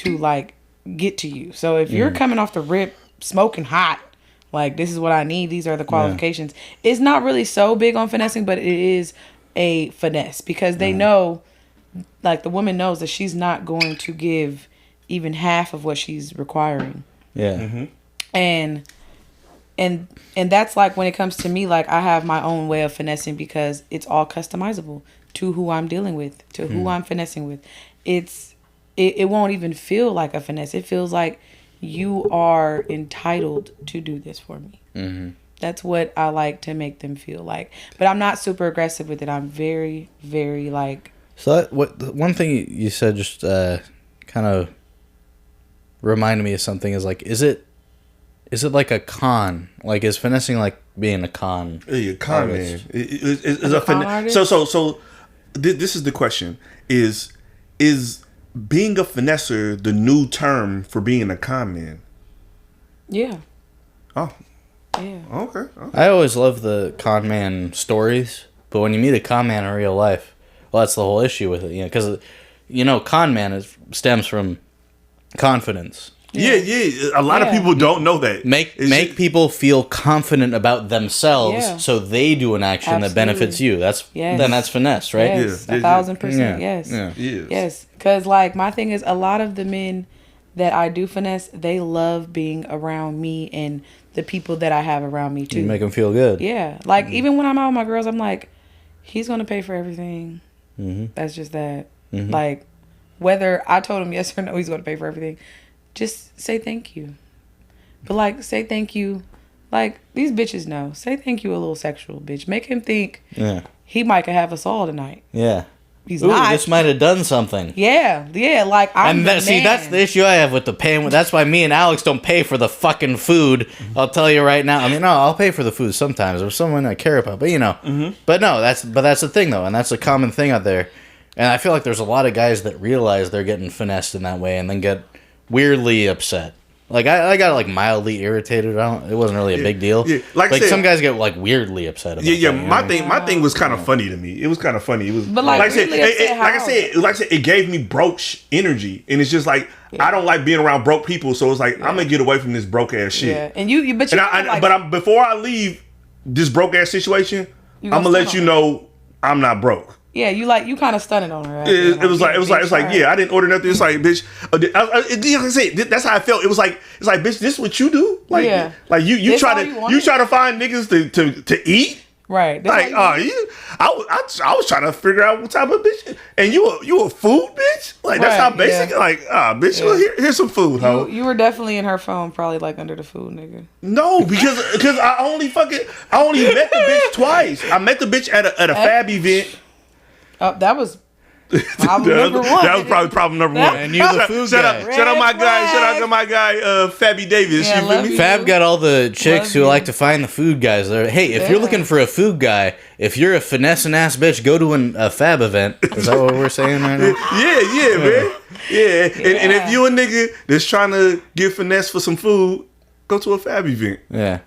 like get to you. So if you're coming off the rip, smoking hot, Like, this is what I need. These are the qualifications. It's not really so big on finessing, but it is a finesse because they know, like, the woman knows that she's not going to give even half of what she's requiring. Yeah. And that's like when it comes to me, like, I have my own way of finessing because it's all customizable to who I'm dealing with, to who I'm finessing with. It won't even feel like a finesse. It feels like you are entitled to do this for me. That's what I like to make them feel like. But I'm not super aggressive with it. I'm very, very like. So one thing you said just kind of reminded me of something is like, is it like a con? Like, is finessing like being a con? Yeah, con man. Is a finesse. So this is the question: is being a finesser the new term for being a con man? Yeah. Oh. Yeah. Okay. I always love the con man stories, but when you meet a con man in real life, well, that's the whole issue with it, because con man stems from confidence. Yeah. A lot of people don't know that. Make people feel confident about themselves, so they do an action that benefits you. Then that's finesse, right? Yes, 1,000%. Yes. Yes. Because, like, my thing is, a lot of the men that I do finesse, they love being around me and the people that I have around me too. You make them feel good. Yeah. Like, even when I'm out with my girls, I'm like, he's going to pay for everything. That's just that. Like, whether I told him yes or no, he's going to pay for everything. Just say thank you. But, like, say thank you. Like, these bitches know. Say thank you a little sexual, bitch. Make him think he might could have us all tonight. Yeah. He's not. This might have done something. Yeah. Like, that's the issue I have with the paying. That's why me and Alex don't pay for the fucking food. I'll tell you right now. I mean, no, I'll pay for the food sometimes if someone I care about. But but no, that's the thing though, and that's a common thing out there. And I feel like there's a lot of guys that realize they're getting finessed in that way and then get weirdly upset. Like, I got, like, mildly irritated. It wasn't really a big deal. Yeah. Like some guys get, like, weirdly upset about that. My thing was kind of funny to me. It was kind of funny. It was, but like I said, it gave me broke energy, and it's just like I don't like being around broke people. So it's like I'm gonna get away from this broke ass shit. Yeah, and but before I leave this broke ass situation, I'm gonna let you know I'm not broke. Yeah, you kind of stunning on her. Right? It was like, yeah, I didn't order nothing. It's like, bitch, that's how I felt. It's like, bitch, this is what you do. Like, like you try to find niggas to eat. Right. Like, I was trying to figure out what type of bitch. And you a food bitch? Like, that's how basic. Yeah. Like, bitch, here's some food, ho. You were definitely in her phone, probably like under the food, nigga. No, because I only met the bitch twice. I met the bitch at a fab event. That was problem number one. That was probably problem number one. And you the food guy. Shout out my guy, Fabby Davis. Yeah, you feel me? Fab got all the chicks who like to find the food guys. Hey, if you're looking for a food guy, if you're a finessing ass bitch, go to a Fab event. Is that what we're saying right now? Yeah, man. Yeah. And if you a nigga that's trying to get finesse for some food, go to a Fab event. Yeah.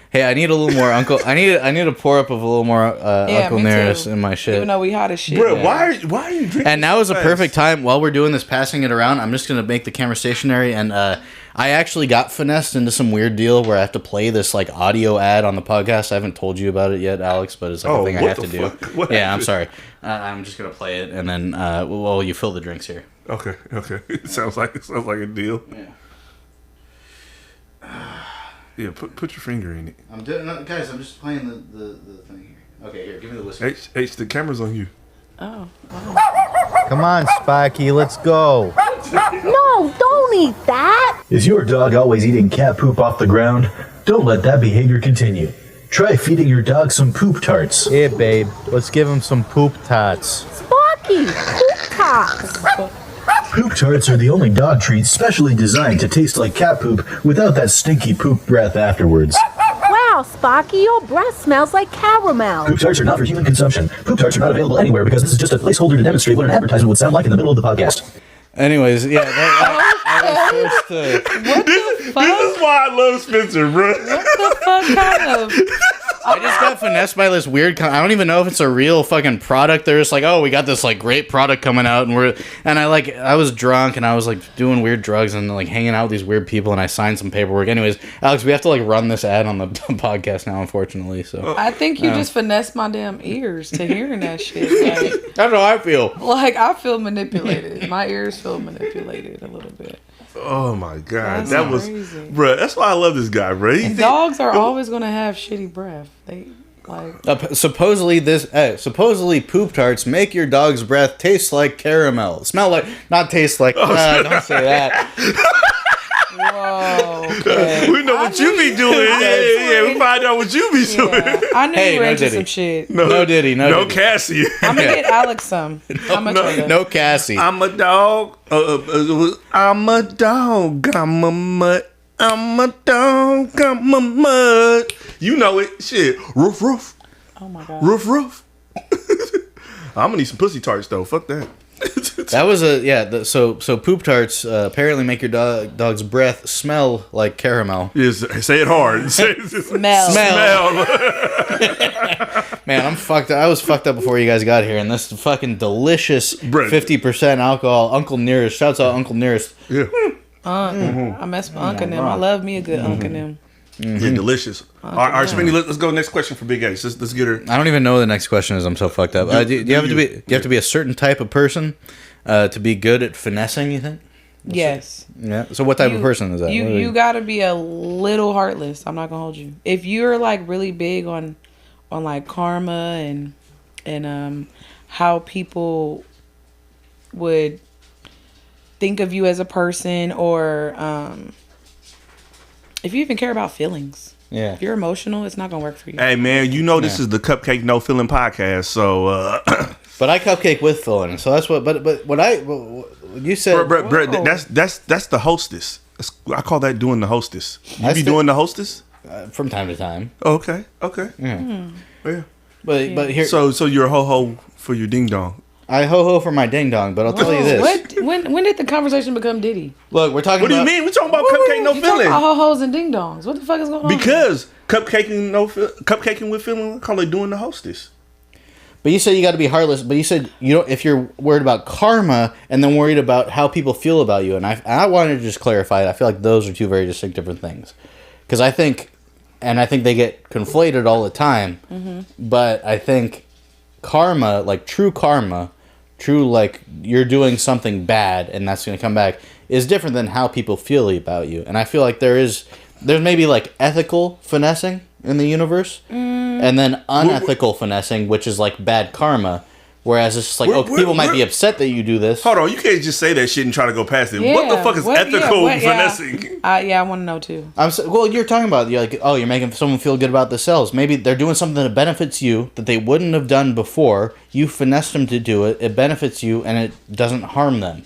Hey, I need a little more Uncle. I need to pour up of a little more Uncle Nearest in my shit. Even though we hot as shit. Bro, why are you drinking? And now is a perfect time while we're doing this, passing it around. I'm just gonna make the camera stationary, and I actually got finessed into some weird deal where I have to play this like audio ad on the podcast. I haven't told you about it yet, Alex, but it's like a thing I have to do. Yeah, I'm sorry. I'm just gonna play it, and then you fill the drinks here. Okay. It sounds like a deal. Yeah. Yeah, put your finger in it. I'm doing, guys. I'm just playing the thing here. Okay, here, give me the whiskey. H, the camera's on you. Oh. Wow. Come on, Spiky, let's go. No, don't eat that. Is your dog always eating cat poop off the ground? Don't let that behavior continue. Try feeding your dog some poop tarts. Here, babe, let's give him some poop tots. Sparky, poop tots. Poop tarts are the only dog treats specially designed to taste like cat poop without that stinky poop breath afterwards. Wow, Sparky, your breath smells like caramel. Poop tarts are not for human consumption. Poop tarts are not available anywhere because this is just a placeholder to demonstrate what an advertisement would sound like in the middle of the podcast. Anyways, yeah. I was supposed to... This is why I love Spencer, bro. What the fuck kind of... I just got finessed by this weird. I don't even know if it's a real fucking product. They're just like, oh, we got this like great product coming out, and I was drunk and I was like doing weird drugs and like hanging out with these weird people, and I signed some paperwork. Anyways, Alex, we have to like run this ad on the podcast now, unfortunately. So I think you just finessed my damn ears to hearing that shit. Like, that's how I feel. Like I feel manipulated. My ears feel manipulated a little bit. Oh my god, That's that was, crazy. bruh. That's why I love this guy, bro. And dogs are always gonna have shitty breath. They like supposedly poop tarts make your dog's breath taste like caramel, smell like, not taste like. Don't say that. Whoa. Okay. We know what you be doing. Yeah, we find out what you be doing. I knew you were into Diddy. some shit. No Diddy. No Cassie. I'm gonna get Alex some. How much was it? No Cassie. I'm a dog. I'm a dog. I'm a mutt. I'm a dog. I'm a mutt. You know it. Shit. Roof, roof. Oh my god. Roof, roof. I'm gonna need some pussy tarts though. Fuck that. That was so poop tarts apparently make your dog's breath smell like caramel. Yes, say it hard. Smell. Man, I'm fucked up. I was fucked up before you guys got here, and this fucking delicious 50% alcohol, Uncle Nearest. Shouts out Uncle Nearest. Yeah. I mess with Uncle Nim. I love me a good Uncle Nim. Yeah, delicious. All right, Spinny, let's go next question for Big Ace. Let's get her. I don't even know what the next question is. I'm so fucked up. Do you have to be a certain type of person to be good at finessing, you think? Yes. Yeah. So what type of person is that? You gotta be a little heartless. I'm not gonna hold you. If you're like really big on like karma and how people would think of you as a person, or if you even care about feelings. Yeah. If you're emotional, it's not gonna work for you. Hey man, you know this is the Cupcake No Feeling podcast, so but I cupcake with filling, so that's what. But what you said, bruh, that's the hostess. I call that doing the hostess. You be doing the hostess from time to time. Oh, okay. Yeah. Yeah. But here, so you're a ho ho for your ding dong. I ho ho for my ding dong, but I'll tell you this. When did the conversation become Diddy? Look, we're talking. What do you mean? We're talking about cupcake no feeling. Ho hos and ding dongs. What the fuck is going on? Because cupcaking with feeling, I call it doing the hostess. But you said you got to be heartless. But you said if you're worried about karma and then worried about how people feel about you, and I wanted to just clarify it. I feel like those are two very distinct different things. Because I think they get conflated all the time. Mm-hmm. But I think karma, like true karma, like you're doing something bad and that's going to come back, is different than how people feel about you. And I feel like there's maybe like ethical finessing in the universe, and then unethical finessing, which is like bad karma. Whereas it's just like, people might be upset that you do this. Hold on, you can't just say that shit and try to go past it. Yeah, what the fuck is ethical finessing? I want to know too. You're talking about, you're like, you're making someone feel good about themselves. Maybe they're doing something that benefits you that they wouldn't have done before. You finessed them to do it. It benefits you, and it doesn't harm them.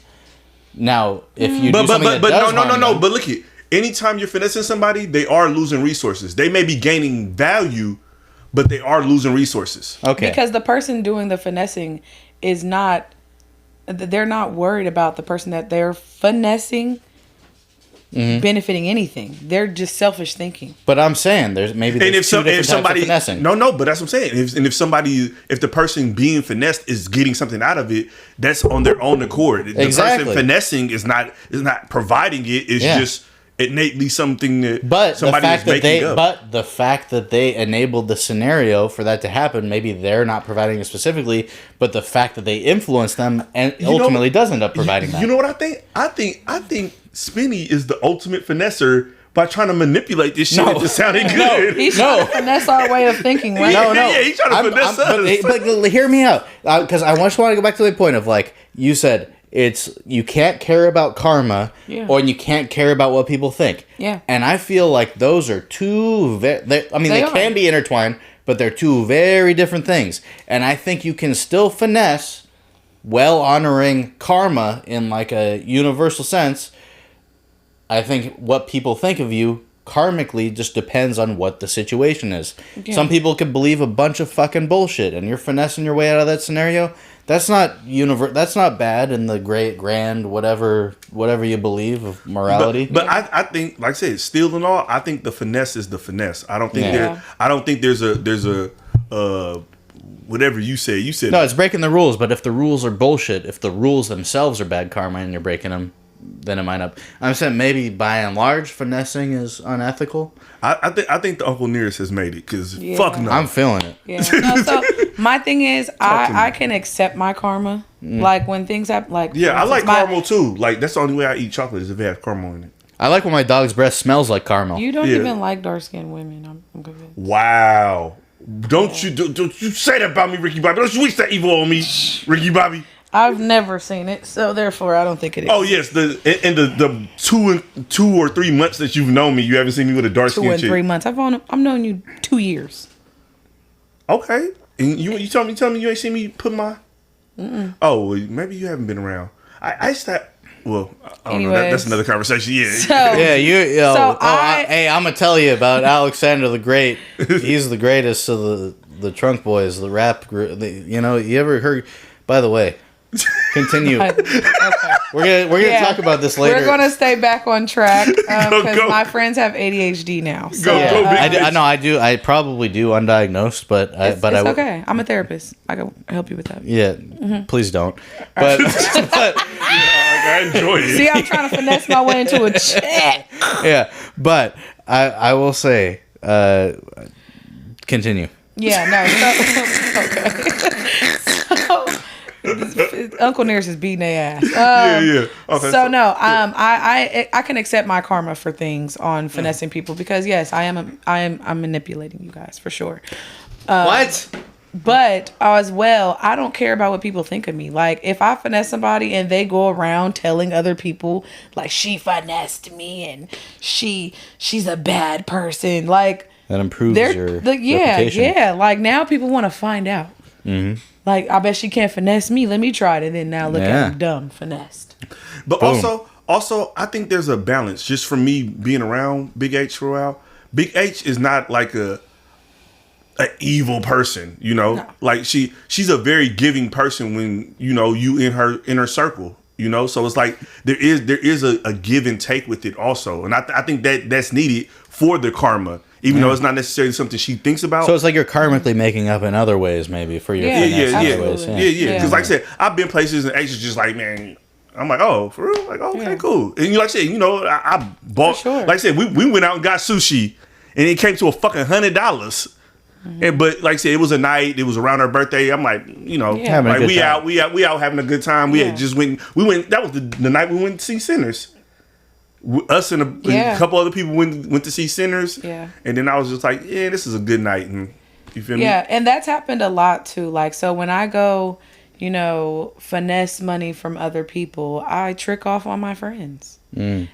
Now, if you do something that does harm them, but look it. Anytime you're finessing somebody, they are losing resources. They may be gaining value, but they are losing resources. Okay. Because the person doing the finessing they're not worried about the person that they're finessing benefiting anything. They're just selfish thinking. But I'm saying there's two different types of finessing. No, but that's what I'm saying. If the person being finessed is getting something out of it, that's on their own accord. The person finessing is not providing it. It's just innately something that somebody is making up. But the fact that they enabled the scenario for that to happen, maybe they're not providing it specifically, but the fact that they influence them and ultimately does end up providing that. You know what I think? I think Spinny is the ultimate finesser by trying to manipulate this shit into sounding good. He's trying to finesse our way of thinking, right? Yeah, he's trying to finesse us. But hear me out, because I just want to go back to the point of, like, you said, you can't care about karma, or you can't care about what people think. Yeah. And I feel like those are two, they can be intertwined, but they're two very different things. And I think you can still finesse while honoring karma in like a universal sense. I think what people think of you karmically just depends on what the situation is. Okay. Some people could believe a bunch of fucking bullshit and you're finessing your way out of that scenario. That's not That's not bad in the grand whatever you believe of morality. But I think, like I said, still and all, I think the finesse is the finesse. I don't think there's a whatever you say. You said no, it's breaking the rules. But if the rules are bullshit, if the rules themselves are bad karma and you're breaking them, then it might not. I'm saying maybe by and large, finessing is unethical. I think the Uncle Nearest has made it because fuck no. I'm feeling it. Yeah. No, so my thing is, I can accept my karma. Like when things happen, like I like caramel too. Like that's the only way I eat chocolate is if it has caramel in it. I like when my dog's breath smells like caramel. You don't even like dark skinned women. I'm convinced. Wow. Don't you say that about me, Ricky Bobby. Don't you wish that evil on me, Ricky Bobby. I've never seen it, so therefore I don't think it is. Oh yes, the 2 or 3 months that you've known me, you haven't seen me with a dark skin chick. 2 and 3 months. I've known you 2 years. Okay, and you tell me you ain't seen me put my. Oh, well, maybe you haven't been around. I stopped. Well, I don't know. That's another conversation. Yeah. So, hey, I'm gonna tell you about Alexander the Great. He's the greatest of the Trunk Boys, the rap group. You ever heard? By the way. Continue. Okay. We're gonna talk about this later. We're gonna stay back on track because my friends have ADHD now. So, I do. I probably do undiagnosed, but it's okay. I'm a therapist. I can help you with that. Yeah, please don't. But, I enjoy it. See, I'm trying to finesse my way into a check. Yeah, but I will say, continue. Yeah. No. Okay. Uncle Nearest is beating their ass. Okay, so no, I can accept my karma for things on finessing people because yes, I'm manipulating you guys for sure. What? But as well, I don't care about what people think of me. Like if I finesse somebody and they go around telling other people like she finessed me and she's a bad person, like that improves your reputation. Yeah. Like now people want to find out. Mm-hmm. Like, I bet she can't finesse me. Let me try it. And then now look at me dumb, finessed. But also, I think there's a balance. Just from me being around Big H for a while, Big H is not like a evil person, No. Like she's a very giving person when, you in her circle, So it's like there is a give and take with it also. And I think that's needed for the karma. Even though it's not necessarily something she thinks about. So it's like you're karmically making up in other ways, maybe, for your ways. Yeah. Because like I said, I've been places and H is just like, man, I'm like, oh, for real? Like, okay, cool. And like I said, I bought, like I said, we went out and got sushi and it came to a fucking $100. Mm-hmm. But like I said, it was a night, it was around her birthday. I'm like, like we out having a good time. We had just went, that was the night we went to see Sinners. Us and a couple other people went to see Sinners. Yeah. And then I was just like, yeah, this is a good night. And you feel me? Yeah, and that's happened a lot too. Like, so when I go, finesse money from other people, I trick off on my friends.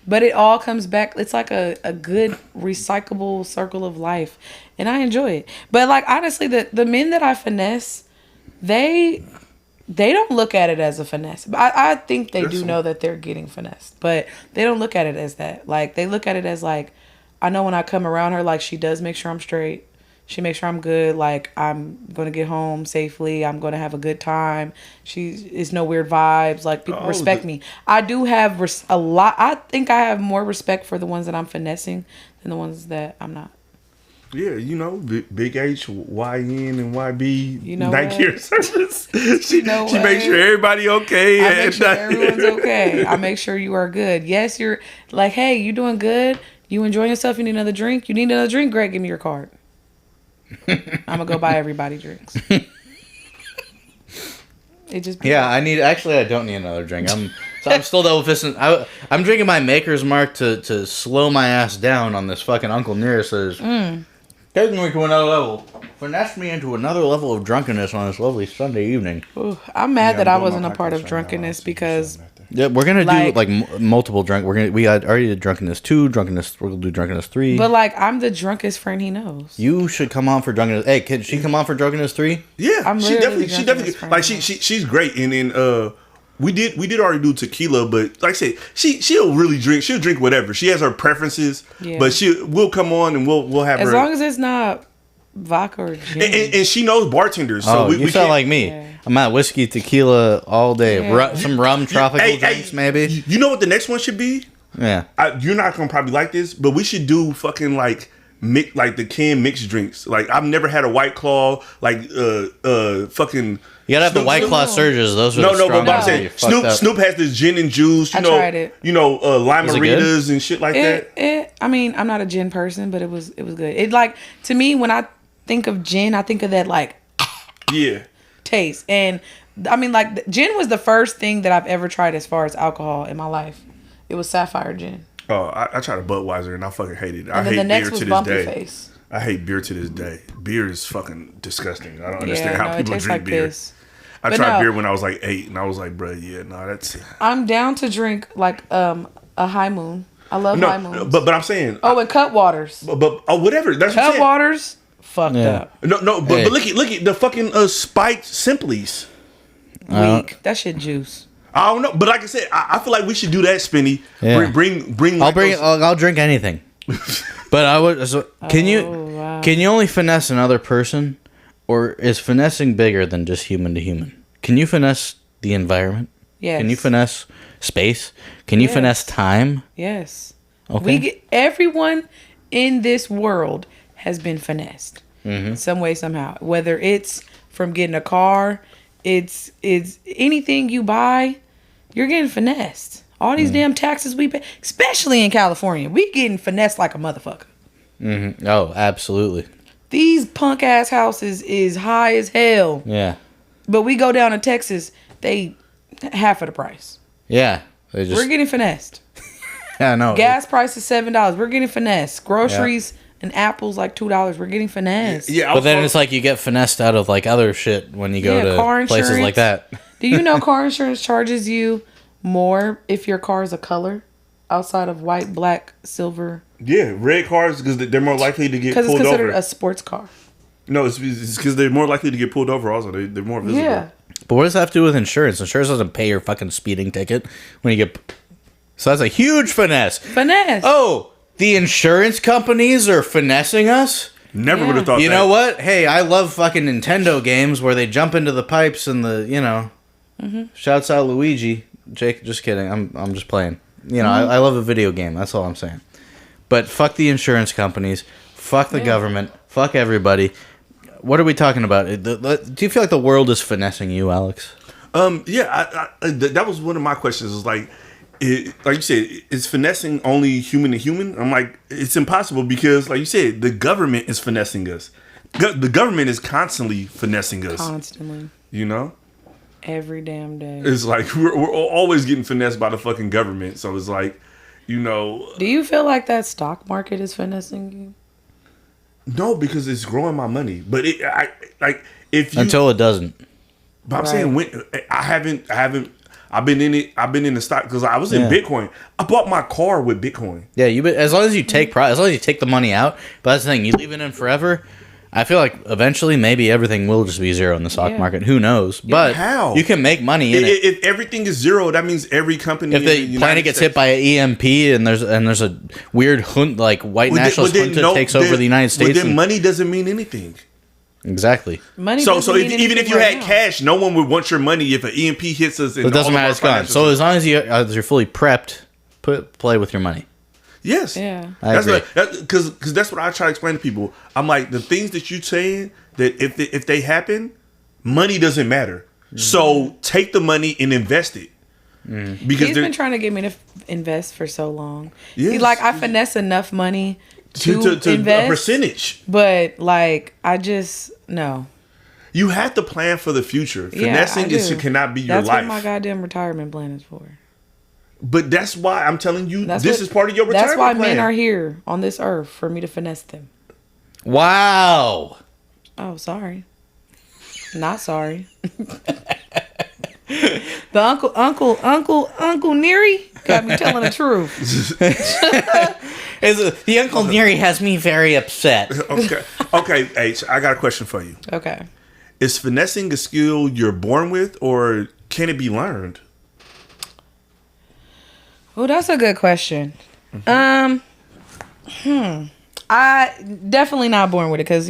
But it all comes back. It's like a good recyclable circle of life. And I enjoy it. But like, honestly, the men that I finesse, they don't look at it as a finesse. I think they do know that they're getting finessed, but they don't look at it as that. Like they look at it as like, I know when I come around her, like she does make sure I'm straight. She makes sure I'm good. Like I'm going to get home safely. I'm going to have a good time. It's no weird vibes. Like people respect me. I do have a lot. I think I have more respect for the ones that I'm finessing than the ones that I'm not. Yeah, Big H, YN, and YB, night care service. She makes sure everybody okay. I make sure everyone's okay. I make sure you are good. Yes, you're like, hey, you doing good? You enjoying yourself? You need another drink? You need another drink? Greg, give me your card. I'm going to go buy everybody drinks. I don't need another drink. I'm still double fisting. I'm drinking my Maker's Mark to slow my ass down on this fucking Uncle Nearest. Taking me to another level. Finessed me into another level of drunkenness on this lovely Sunday evening. Ooh, I'm mad that I wasn't a part of drunkenness because... Yeah, we're going to do multiple drunk. We already did Drunkenness 2, Drunkenness, we're going to do Drunkenness 3. But I'm the drunkest friend he knows. You should come on for Drunkenness. Hey, can she come on for Drunkenness 3? Yeah, she definitely like she's great. And then we did already do tequila, but like I said, she'll really drink. She'll drink whatever. She has her preferences, but we'll come on and we'll have her. As long as it's not vodka or gin. And she knows bartenders. So you we sound can't, like me. Yeah. I'm at whiskey, tequila all day. Yeah. Some rum, tropical drinks, maybe. You know what the next one should be? Yeah. You're not gonna probably like this, but we should do fucking like the canned mixed drinks. Like I've never had a White Claw. Like fucking. You gotta have the White Claw surges. Those are No, the no, strong but I'm ones saying that you fucked up. Snoop has this gin and juice. I tried it. Lime-a-ritas and shit like that. I mean, I'm not a gin person, but it was good. It like to me when I think of gin, I think of that like Yeah. taste. And I mean, like gin was the first thing that I've ever tried as far as alcohol in my life. It was Sapphire gin. Oh, I tried a Budweiser and I fucking hated it. I And then hate the next beer was to this Bumpy day. Face. I hate beer to this day. Beer is fucking disgusting. I don't understand Yeah, how no, it people tastes drink like beer. piss. I But tried no. beer when I was like 8, and I was like, bro, yeah, no, that's I'm down to drink like a High Moon. I love High no. Moons. But I'm saying, and Cut Waters. but whatever. That's what I'm Cut saying. Waters fucked up. No, but Hey. look at the fucking spiked Simplies. Weak. That shit juice. I don't know, but like I said, I feel like we should do that, Spinny. Yeah. Bring. I'll like bring. those- I'll drink anything. But I would. So, can you? wow. Can you only finesse another person, or is finessing bigger than just human to human? Can you finesse the environment? Yes. Can you finesse space? Can you Yes. finesse time? Yes. Okay. Everyone in this world has been finessed. Mm-hmm. Some way, somehow. Whether it's from getting a car, it's anything you buy, you're getting finessed. All these damn taxes we pay, especially in California, we getting finessed like a motherfucker. Mm-hmm. Oh, absolutely. These punk ass houses is high as hell. Yeah. But we go down to Texas, they half of the price. Yeah. They just. We're getting finessed. Yeah. No. Gas price is $7. We're getting finessed. Groceries and apples like $2. We're getting finessed. Yeah, But then it's like you get finessed out of like other shit when you go to car places like insurance. that. Do you know car insurance charges you more if your car is a color outside of white, black, silver? yeah, red cars because they're more likely to get Because it's pulled considered over. a sports car. No, it's because they're more likely to get pulled over. Also, they're more visible. Yeah. But what does that have to do with insurance? Insurance doesn't pay your fucking speeding ticket when you get. So that's a huge finesse. Finesse. Oh, the insurance companies are finessing us? Never Yeah. would have thought. You that. know what? Hey, I love fucking Nintendo games where they jump into the pipes and the, shouts out Luigi. Jake, just kidding. I'm just playing. I love a video game. That's all I'm saying. But fuck the insurance companies. Fuck the government. Fuck everybody. What are we talking about? Do you feel like the world is finessing you, Alex? Yeah, that was one of my questions. Is like you said, is finessing only human to human? I'm like, it's impossible because, like you said, the government is finessing us. The government is constantly finessing us. Constantly. You know, Every damn day. it's like we're always getting finessed by the fucking government. So it's like, Do you feel like that stock market is finessing you? no, because it's growing my money. But if you Until it doesn't. But I'm saying when I haven't. I've been in it. I've been in the stock because I was in Bitcoin. I bought my car with Bitcoin. Yeah, as long as you take as long as you take the money out. But that's the thing, you leave it in forever. I feel like eventually maybe everything will just be zero in the stock market. Who knows? But how? you can make money in it. If everything is zero, that means every company. If the planet gets hit by an EMP and there's a weird white nationalist junta takes over the United States. But then money doesn't mean anything. Exactly. Money. So doesn't mean even if you anything had right cash, no one would want your money if an EMP hits us. And It doesn't all of matter. our It's gone. financial So stuff. as long as you're fully prepped, play with your money. Yes. Yeah. I agree. Because that's what I try to explain to people. I'm like, the things that you saying that if they happen, money doesn't matter. So take the money and invest it. Because He's been trying to get me to invest for so long. Yes. He's like, I finesse enough money to invest a percentage. But like, I just no. You have to plan for the future. Finessing cannot be your That's life. what my goddamn retirement plan is for. But that's why I'm telling you, This is part of your retirement That's why plan. men are here on this earth, for me to finesse them. Wow. Oh, sorry. Not sorry. The Uncle Neary got me telling the truth. The Uncle Neary has me very upset. Okay, H, I got a question for you. Okay. Is finessing a skill you're born with, or can it be learned? Oh, that's a good question. I definitely not born with it because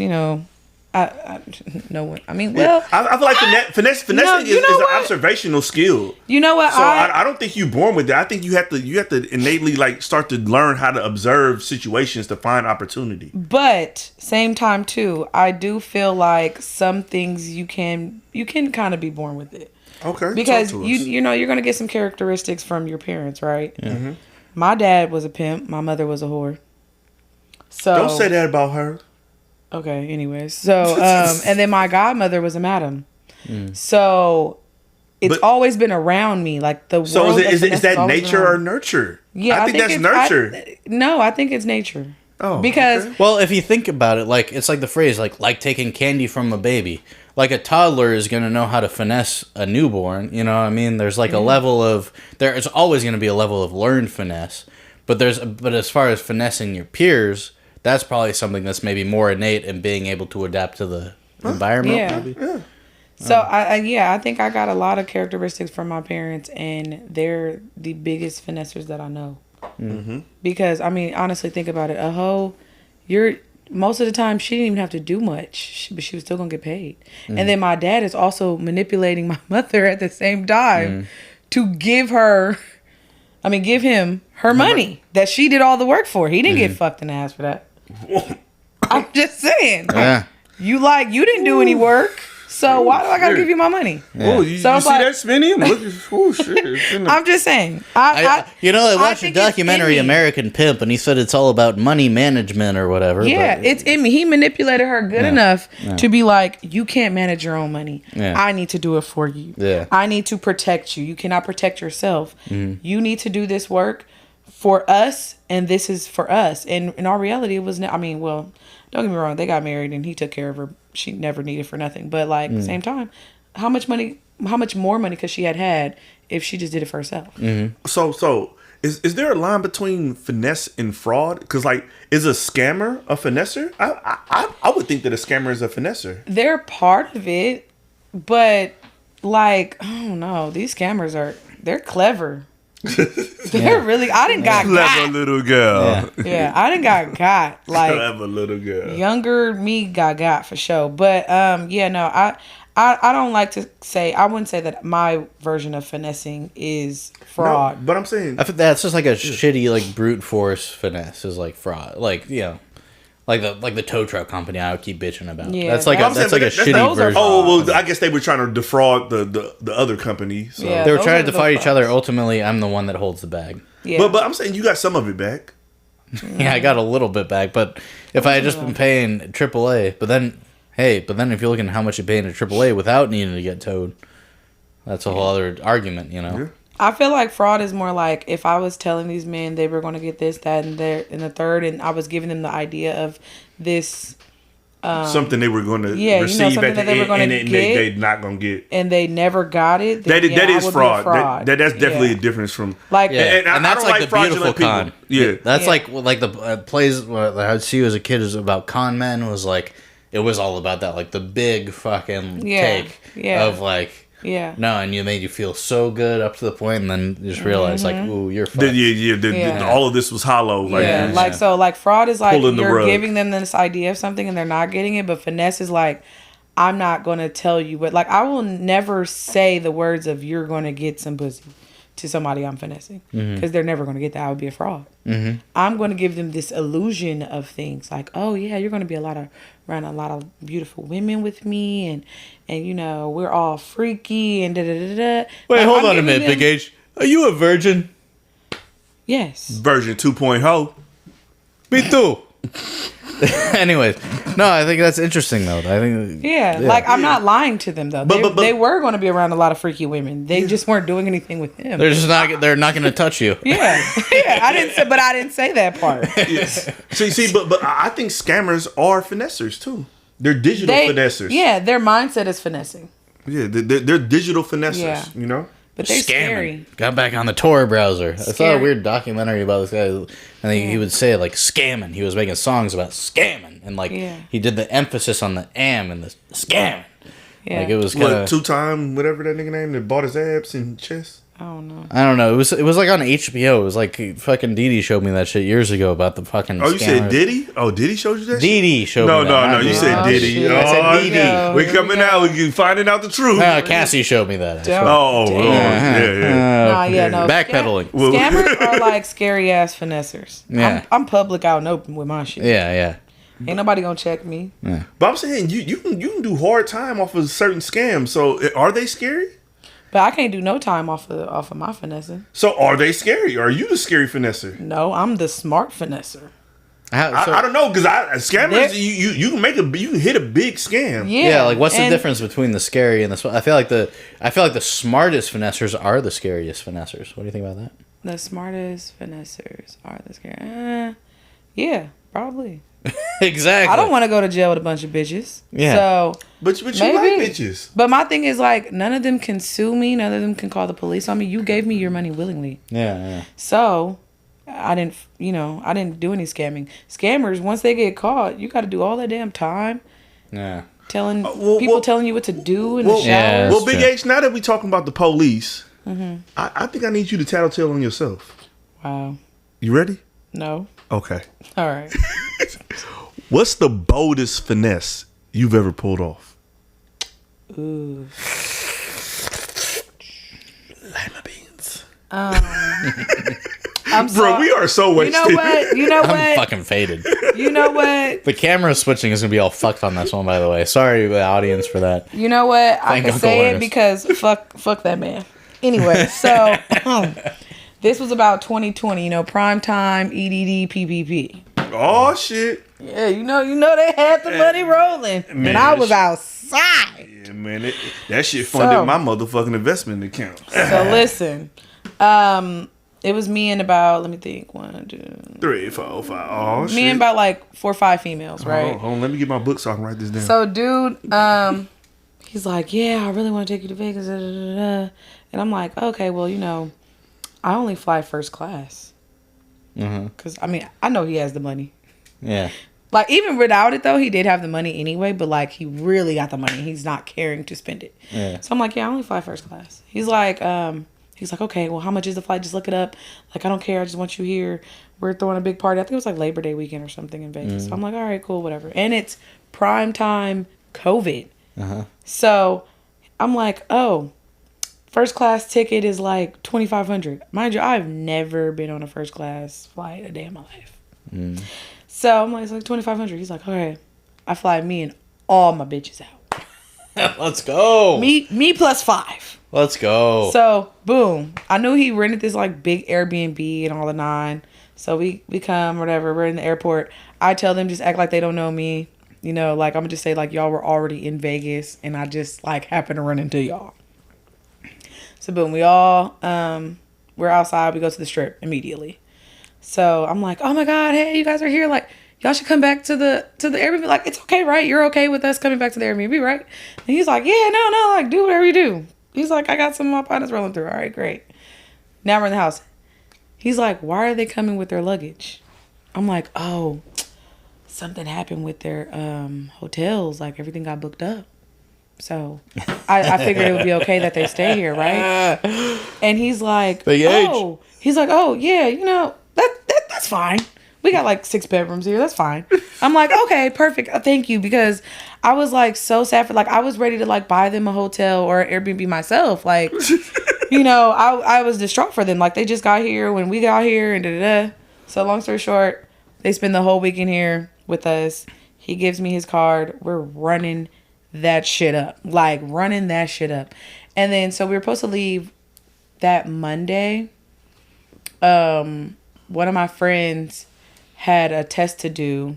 No one. I mean, well, I feel like finessing is an observational skill. You know what? So I don't think you're born with that. I think you have to innately like start to learn how to observe situations to find opportunity. But same time too, I do feel like some things you can kind of be born with it. Okay. Because you know you're gonna get some characteristics from your parents, right? Yeah. Mm-hmm. My dad was a pimp. My mother was a whore. So don't say that about her. Okay, anyways. So, and then my godmother was a madam. So, it's always been around me. Like, the world. So, is that nature or nurture? Yeah, I think that's nurture. I think it's nature. Oh. Because. Okay. Well, if you think about it, like, it's like the phrase, like taking candy from a baby. Like, a toddler is going to know how to finesse a newborn. You know what I mean? There's, like, a level of. There's always going to be a level of learned finesse. But as far as finessing your peers. That's probably something that's maybe more innate in being able to adapt to the environment. Yeah. Maybe. Yeah. So I think I got a lot of characteristics from my parents, and they're the biggest finessers that I know. Mm-hmm. Because I mean, honestly, think about it. A hoe, most of the time she didn't even have to do much, but she was still gonna get paid. And then my dad is also manipulating my mother at the same time to give him her money that she did all the work for. He didn't get fucked in the ass for that. I'm just saying. Yeah. You didn't do any work, so why do I gotta give you my money? Yeah. Oh, you see that spinning? Oh shit! I'm just saying. I watched a documentary, American Pimp, and he said it's all about money management or whatever. Yeah, it's in me. He manipulated her good enough to be like, you can't manage your own money. Yeah. I need to do it for you. Yeah. I need to protect you. You cannot protect yourself. You need to do this work for us, and this is for us. And in our reality, it was don't get me wrong, they got married and he took care of her. She never needed for nothing. But like at the same time, how much more money could she had if she just did it for herself? Mm-hmm. So is there a line between finesse and fraud? Because like, is a scammer a finesser? I would think that a scammer is a finesser. They're part of it, but like, I don't know, these scammers they're clever. They're really. I didn't got clever little girl. Yeah, I didn't got like clever little girl. Younger me got for sure. But I don't like to say. I wouldn't say that my version of finessing is fraud. No, but I'm saying I think that's just like a shitty like brute force finesse is like fraud. Like like the tow truck company I would keep bitching about. Yeah, that's like a shitty version. Oh well, I guess they were trying to defraud the other company. So. Yeah, they were trying to defraud each other. Ultimately, I'm the one that holds the bag. Yeah. But I'm saying you got some of it back. Yeah, I got a little bit back, but if I had just been paying AAA, but then if you're looking at how much you're paying to AAA without needing to get towed, that's a whole other argument, you know. Yeah. I feel like fraud is more like if I was telling these men they were going to get this, that, and the third, and I was giving them the idea of this. Something they were going to receive at the end, and they're not going to get. And they never got it. That is fraud. That's definitely a difference from... Like, and that's like the beautiful con. People. Yeah. That's like the plays I'd see as a kid is about con men was like, it was all about that, like the big fucking take of like... Yeah. No, and you made you feel so good up to the point, and then you just realize, like, ooh, you're fucked. All of this was hollow. Like, so, like, fraud is like you're giving them this idea of something and they're not getting it, but finesse is like, I'm not going to tell you, but, like, I will never say the words of you're going to get some pussy to somebody I'm finessing, because they're never going to get that. I would be a fraud. Mm-hmm. I'm going to give them this illusion of things like, oh yeah, you're going to be around a lot of beautiful women with me, and you know we're all freaky and da da da da. Wait, hold on a minute, Big H. Are you a virgin? Yes. Version 2.0. Me too. Anyways, no, I think that's interesting though. I think like I'm not lying to them though. They were going to be around a lot of freaky women. They just weren't doing anything with him. They're just not. They're not going to touch you. Yeah. I didn't say that part. See, but I think scammers are finessers too. They're digital finessers. Yeah, their mindset is finessing. Yeah, they're digital finessers. Yeah. You know. But they're scary. Got back on the Tor browser. I saw a weird documentary about this guy. And he would say like scamming. He was making songs about scamming, and like he did the emphasis on the am and the scamming. Yeah. Like it was kind of 2-time whatever that nigga name that bought his abs and chest. I don't know. It was like on HBO. It was like fucking Didi showed me that shit years ago about the fucking. Oh, you scammers. said Diddy? Oh, Diddy showed you that? Didi showed No, me no, that. no. You said Diddy. shit. I said Didi. We coming out. We finding out the truth. Cassie showed me that. Oh, Lord. Yeah. No. Backpedaling. Scammers are like scary ass finessers. Yeah. I'm public out and open with my shit. Yeah. Ain't nobody gonna check me. But I'm saying you can do hard time off of certain scams. So are they scary? But I can't do no time off of my finessing. So are they scary? Are you the scary finesser? No, I'm the smart finesser. I don't know because scammers you can hit a big scam. Yeah, like what's the difference between the scary and the? I feel like the smartest finessers are the scariest finessers. What do you think about that? The smartest finessers are the scary. Yeah, probably. Exactly. I don't want to go to jail with a bunch of bitches. Yeah. So, but you like bitches. But my thing is like none of them can sue me. None of them can call the police on me. You gave me your money willingly. Yeah. So, I didn't do any scamming. Scammers, once they get caught, you got to do all that damn time. Yeah. Telling telling you what to do in the shower. Yeah, well, Big true. H, now that we talking about the police, I think I need you to tattletale on yourself. Wow. You ready? No. Okay. All right. What's the boldest finesse you've ever pulled off? Ooh. Lima beans. I'm Bro, we are so wasted. You know what? I'm fucking faded. You know what? The camera switching is gonna be all fucked on this one, by the way. Sorry, the audience, for that. You know what? I Thank can Uncle say it Ernest. because fuck that man. Anyway, so this was about 2020. Prime time, EDD, PPP. Oh shit. Yeah, you know they had the money rolling, Man, and I was outside. Yeah, man, that shit funded my motherfucking investment account. So listen, it was me and about, let me think, 1, 2, 3, 4, 5. Oh shit. me and about like 4 or 5 females, right? Hold on, let me get my book so I can write this down. So dude, he's like, yeah, I really want to take you to Vegas, and I'm like, okay, well, I only fly first class, because I know he has the money. Yeah. Like, even without it, though, he did have the money anyway, but, like, he really got the money. He's not caring to spend it. Yeah. So I'm like, yeah, I only fly first class. He's like, okay, well, how much is the flight? Just look it up. Like, I don't care. I just want you here. We're throwing a big party. I think it was, like, Labor Day weekend or something in Vegas. So I'm like, all right, cool, whatever. And it's prime time COVID. So I'm like, oh, first class ticket is, like, $2,500. Mind you, I've never been on a first class flight a day in my life. So I'm like, it's like $2,500. He's like, okay, I fly me and all my bitches out. Let's go. Me plus 5. Let's go. So boom, I knew he rented this like big Airbnb and all the 9. So we come, whatever. We're in the airport. I tell them just act like they don't know me. Like I'm gonna just say like y'all were already in Vegas and I just like happened to run into y'all. So boom, we all we're outside. We go to the strip immediately. So I'm like, oh my God, hey, you guys are here. Like, y'all should come back to the Airbnb. Like, it's okay, right? You're okay with us coming back to the Airbnb, right? And he's like, yeah, no, like, do whatever you do. He's like, I got some of my partners rolling through. All right, great. Now we're in the house. He's like, why are they coming with their luggage? I'm like, oh, something happened with their hotels. Like, everything got booked up. So I figured it would be okay that they stay here, right? And he's like, oh, yeah, that's fine. We got like 6 bedrooms here. That's fine. I'm like, okay, perfect. Thank you. Because I was like so sad for, like, I was ready to like buy them a hotel or an Airbnb myself. Like, I was distraught for them. Like, they just got here when we got here and da-da-da. So long story short, they spend the whole weekend here with us. He gives me his card. We're running that shit up. Like, running that shit up. And then, so we were supposed to leave that Monday. One of my friends had a test to do,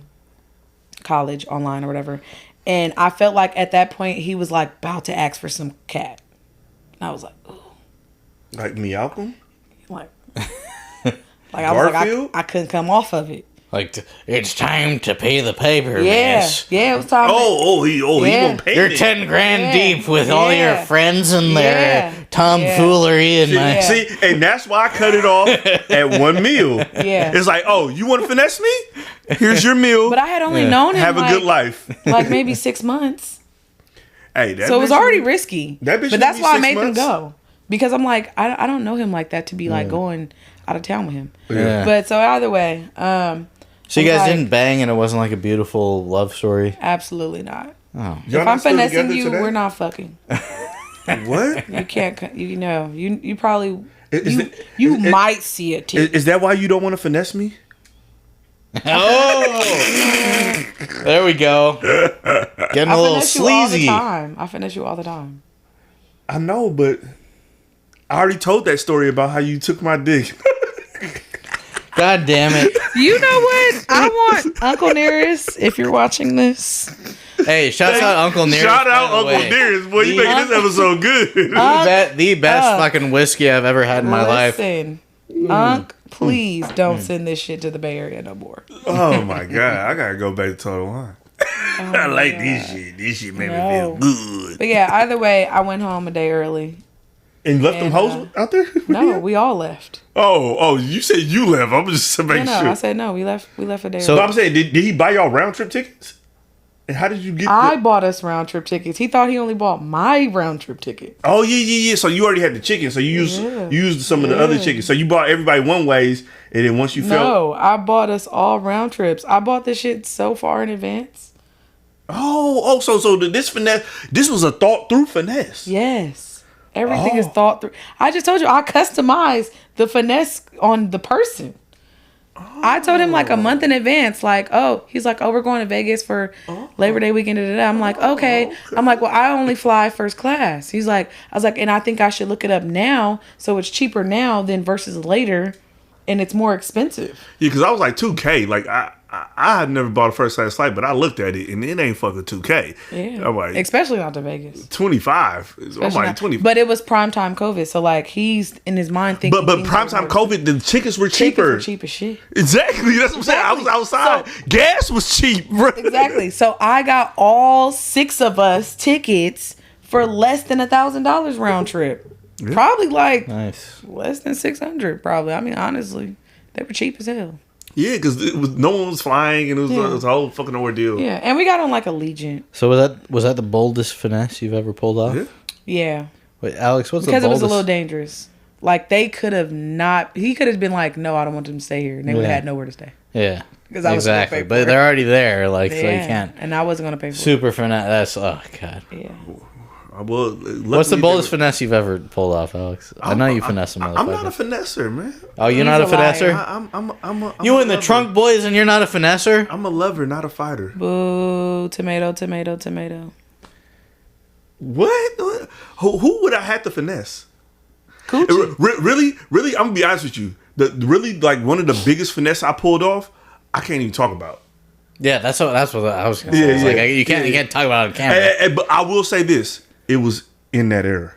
college online or whatever, and I felt like at that point he was like about to ask for some cat, and I was like, ooh. Like Meowcom? Like I was like, I couldn't come off of it. Like, it's time to pay the paper, Yeah, miss. yeah, it was time. He gonna pay You're me. 10 grand Yeah. deep with all your Yeah. friends and their Yeah. tomfoolery and my... See, and that's why I cut it off at 1 meal. Yeah. It's like, oh, you want to finesse me? Here's your meal. But I had only known him Have a good life. like maybe 6 months. Hey, that So it was bitch already was- risky. That bitch but that's was why I 6 made months. them go. because I'm like, I don't know him like that to be like going out of town with him. Yeah. But so either way, so you guys didn't bang and it wasn't like a beautiful love story? Absolutely not. Oh. If I'm finessing you, we're not fucking. What? You can't. You probably. You might see it too. Is that why you don't want to finesse me? Oh, there we go. Getting a little sleazy. I finesse you all the time. I know, but I already told that story about how you took my dick. God damn it. You know what? I want Uncle Nearest, if you're watching this. Hey, shout out Uncle Nearest. Shout out Uncle Nearest. Boy, you making this episode good. The best fucking whiskey I've ever had in my life. Listen, Unc, please don't send this shit to the Bay Area no more. Oh my God. I gotta go back to Total Wine. I like this shit. This shit made me feel good. But yeah, either way, I went home a day early. And left them hoes out there? No, we all left. Oh, you said you left. I'm just making sure. I said no, we left a day So early. I'm saying, did he buy y'all round trip tickets? And how did you get I bought us round trip tickets. He thought he only bought my round trip ticket. Oh, yeah. So you already had the chicken. So you used some of the other chicken. So you bought everybody one ways, and then once you felt... No, I bought us all round trips. I bought this shit so far in advance. So this finesse, this was a thought through finesse. Yes. Everything is thought through. I just told you, I customized the finesse on the person. I told him like a month in advance, like, he's like, we're going to Vegas for Labor Day weekend. I'm like, okay. I'm like, well, I only fly first class. I was like, and I think I should look it up now. So it's cheaper now than versus later. And it's more expensive. Yeah, because I was like, $2K. Like, I had never bought a first class flight, but I looked at it, and it ain't fucking $2K. Yeah. I'm like, especially not to Vegas. 25. I'm like, 20. But it was primetime COVID, so like he's in his mind thinking. But primetime COVID, the tickets were cheaper. Cheap as shit. Exactly. That's what I'm saying. I was outside. Gas was cheap, bro. Exactly. So I got all 6 of us tickets for less than $1,000 round trip. Yeah. Probably like less than $600. Probably. I mean, honestly, they were cheap as hell. Yeah, because no one was flying, and it was a whole fucking ordeal. Yeah, and we got on like Allegiant. So was that the boldest finesse you've ever pulled off? Yeah. Wait, Alex, what's the boldest? Because it was a little dangerous. Like they could have not. He could have been like, "No, I don't want them to stay here," and they would have had nowhere to stay. Yeah. Because I was gonna pay for but it. they're already there, like so you can't. And I wasn't gonna pay for Super finesse. That's God. Yeah. Well, what's the boldest finesse you've ever pulled off, Alex? I know you finesse a motherfucker. I'm not a finesser, man. Oh, you're not a finesser? I'm you in the trunk boys and you're not a finesser? I'm a lover, not a fighter. Boo, tomato, tomato, tomato. What? Who would I have to finesse? Coochie. Really, I'm gonna be honest with you. Really, like one of the biggest finesse I pulled off, I can't even talk about. Yeah, that's what I was gonna say. Yeah. Like, you can't talk about it on camera. But I will say this. It was in that era.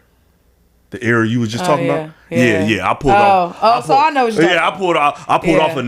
The era you was just talking about. Yeah. I pulled off. So I know what you're talking about. I pulled off a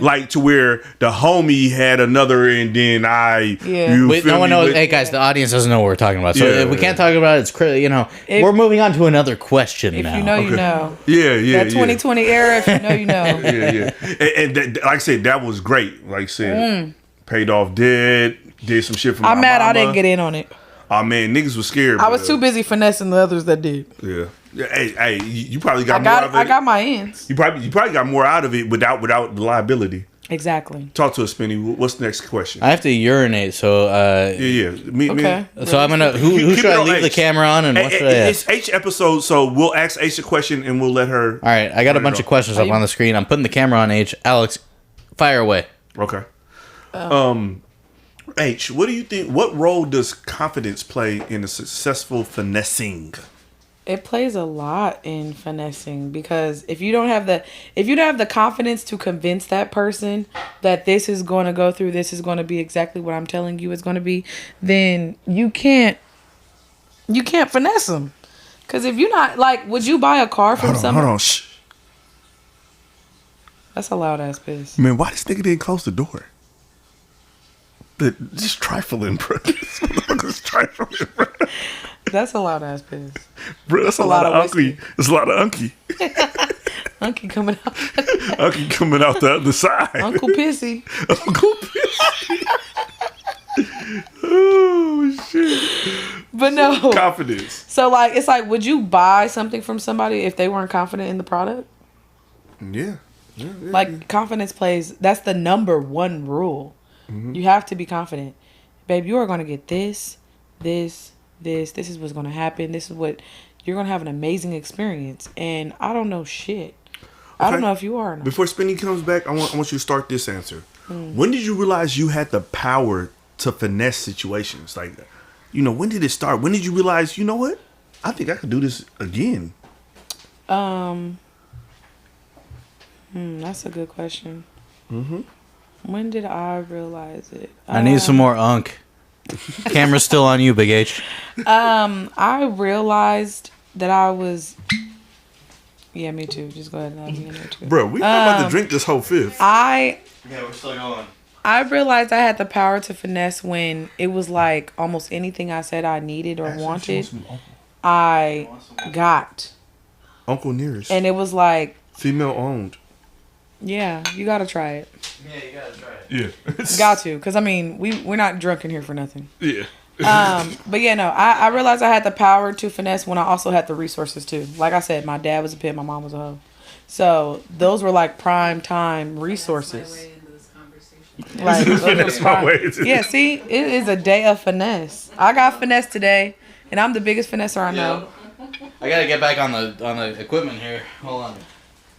like to where the homie had another, and then no one knows. Hey guys, the audience doesn't know what we're talking about. So if we can't talk about it, it's crazy. We're moving on to another question now. If you know, you know. Yeah. That 2020 era. If you know, you know. Yeah. And like I said, that was great. Like I said, paid off debt, did some shit for my I'm mad mama. I didn't get in on it. Oh man, niggas was scared. I was too busy finessing the others that did. Yeah. Hey, you probably got more out of it. I got my ends. You probably got more out of it without the liability. Exactly. Talk to us, Spinny. What's the next question? I have to urinate, so Okay. So I'm gonna who should I leave H. the camera on and what should I ask? It's H episode, so we'll ask H a question and we'll let her. All right, I got a bunch of questions up on the screen. I'm putting the camera on H. Alex, fire away. Okay. H, what do you think? What role does confidence play in a successful finessing? It plays a lot in finessing because if you don't have the confidence to convince that person that this is going to go through, this is going to be exactly what I'm telling you it's going to be, then you can't finesse them. Because if you're not like, would you buy a car from someone? Hold on, shh. That's a loud ass piss. Man, why this nigga didn't close the door? Just trifling, bro. This motherfucker's trifling, bro. That's a loud ass piss. Bro, that's a lot of unky. There's a lot of unky. Unky coming out. Unky coming out the other side. Uncle Pissy. Uncle Pissy. Oh, shit. But no. Confidence. So, like, it's like, would you buy something from somebody if they weren't confident in the product? Yeah. Like, confidence plays, that's the number one rule. You have to be confident. Babe, you are going to get this. This is what's going to happen. This is what, you're going to have an amazing experience. And I don't know shit. Okay. I don't know if you are or not. Before Spinny comes back, I want you to start this answer. When did you realize you had the power to finesse situations? Like, you know, when did it start? When did you realize, you know what? I think I could do this again. That's a good question. When did I realize it? I need some more unk. Camera's still on you, Big H. I realized that I was... Yeah, me too. Just go ahead and add me in there too. Bro, we not about to drink this whole fifth. Yeah, we're still going. I realized I had the power to finesse when it was like almost anything I said I needed or wanted, I got. Uncle Nearest. And it was like... Female owned. Yeah, you gotta try it. Yeah, you gotta try it. Yeah. Got to, because I mean, we're not drunk in here for nothing. Yeah. But yeah, no, I realized I had the power to finesse when I also had the resources too. Like I said, my dad was a pimp, my mom was a hoe. So those were like prime time resources. Like, yeah, see, it is a day of finesse. I got finesse today, and I'm the biggest finesser I know. I gotta get back on the equipment here. Hold on.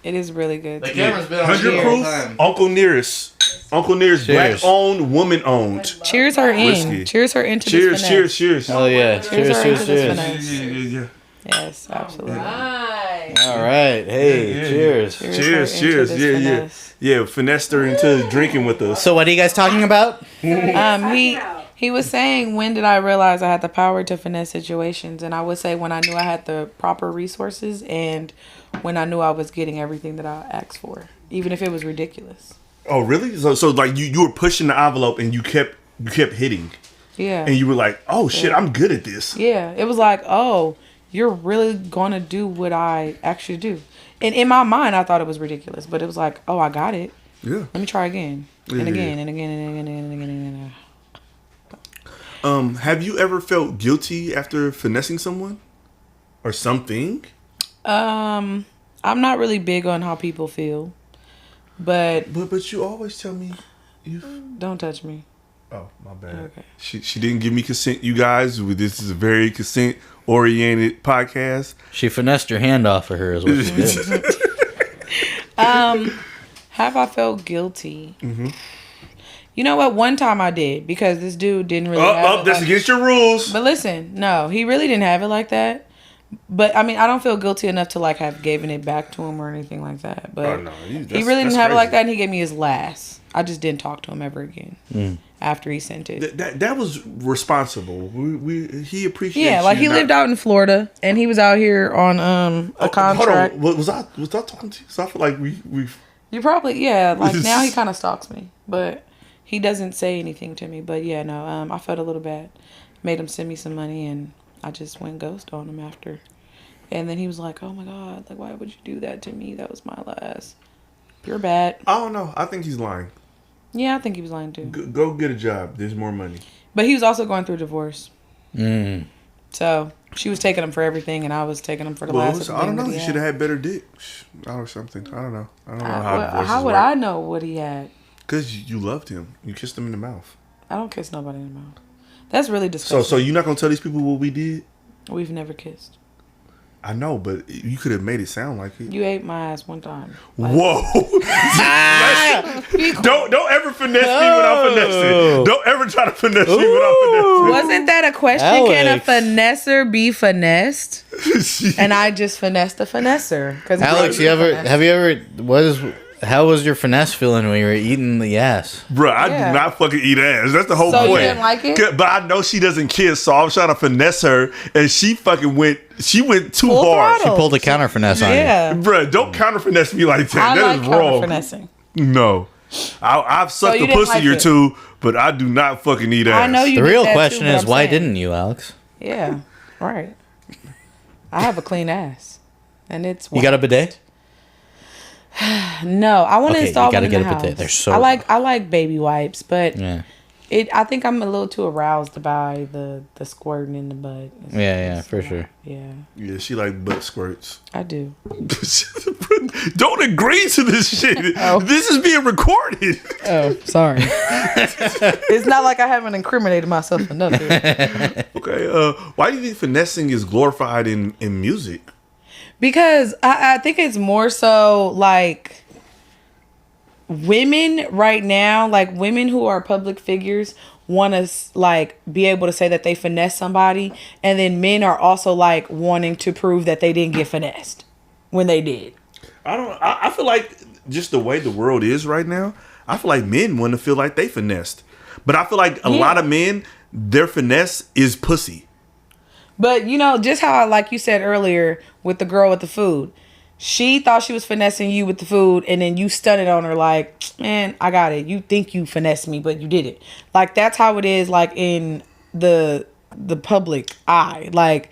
It is really good. The camera's been on 100 proof. Uncle Nearest. Uncle Nearest. Black owned, woman owned. Cheers her in. Whiskey. Cheers her into this finesse. Cheers. Oh yeah. Cheers. Yeah. Yes, absolutely. All right. Hey, cheers. Cheers. Yeah, finessed her into drinking with us. So what are you guys talking about? He was saying, when did I realize I had the power to finesse situations? And I would say when I knew I had the proper resources and when I knew I was getting everything that I asked for, even if it was ridiculous. Oh, really? So like you were pushing the envelope and you kept hitting. Yeah. And you were like, oh shit, I'm good at this. Yeah. It was like, oh, you're really going to do what I actually do. And in my mind, I thought it was ridiculous, but it was like, oh, I got it. Yeah. Let me try again. And again, and again, and again, and again, and again. Have you ever felt guilty after finessing someone or something? I'm not really big on how people feel, but you always tell me don't touch me. Oh, my bad. Okay. She didn't give me consent, you guys. This is a very consent oriented podcast. She finessed your hand off of her, is what she did. Have I felt guilty? You know what? One time I did, because this dude didn't really have it that's like, against your rules. But listen, no, he really didn't have it like that. But I mean, I don't feel guilty enough to like have given it back to him or anything like that. But he really didn't have it like that, and he gave me his last. I just didn't talk to him ever again after he sent it. That was responsible. He appreciates. Yeah, like he lived out in Florida, and he was out here on a contract. Hold on. Was I talking to you? So I feel like we. You probably like now he kind of stalks me, but he doesn't say anything to me. But yeah, no, I felt a little bad. Made him send me some money, and I just went ghost on him after. And then he was like, "Oh my God, like why would you do that to me? That was my last. You're bad." I don't know. I think he's lying. Yeah, I think he was lying too. Go get a job. There's more money. But he was also going through a divorce. So she was taking him for everything, and I was taking him for the last. I don't know. He should have had better dick or something. I don't know. I don't know how would I know what he had? Because you loved him. You kissed him in the mouth. I don't kiss nobody in the mouth. That's really disgusting. So you're not gonna tell these people what we did? We've never kissed. I know, but you could have made it sound like it. You ate my ass one time. Like, whoa! Don't ever finesse me without finessing. Don't ever try to finesse me without finessing. Wasn't that a question? Alex. Can a finesser be finessed? And I just finessed a finesser. Alex, how was your finesse feeling when you were eating the ass? Bro, I do not fucking eat ass. That's the whole point. So you didn't like it? But I know she doesn't kiss, so I was trying to finesse her, and she fucking went too Full hard. throttle. She pulled a counter finesse on you. Yeah. Bro, don't counter finesse me like that. I That like is wrong. finessing. No. I've sucked you a didn't pussy like or it? two, but I do not fucking eat ass. I know you The did real that question too, but is, I'm why saying. didn't you, Alex? Yeah, right. I have a clean ass, and it's You got a bidet? No, I want to Okay, install you gotta one in get the a house. bidet. They're so- I like baby wipes, but Yeah. I think I'm a little too aroused by the squirting in the butt. Yeah, for sure. Yeah. Yeah, she like butt squirts. I do. Don't agree to this shit. Oh. This is being recorded. Oh, sorry. It's not like I haven't incriminated myself enough here. Okay, why do you think finessing is glorified in music? Because I think it's more so like women right now, like women who are public figures want to like be able to say that they finessed somebody, and then men are also like wanting to prove that they didn't get finessed when they did. I feel like just the way the world is right now, I feel like men want to feel like they finessed. But I feel like a lot of men, their finesse is pussy. But you know, just how like you said earlier with the girl with the food, she thought she was finessing you with the food, and then you stunned on her like, man, I got it. You think you finessed me, but you didn't. Like that's how it is. Like in the public eye, like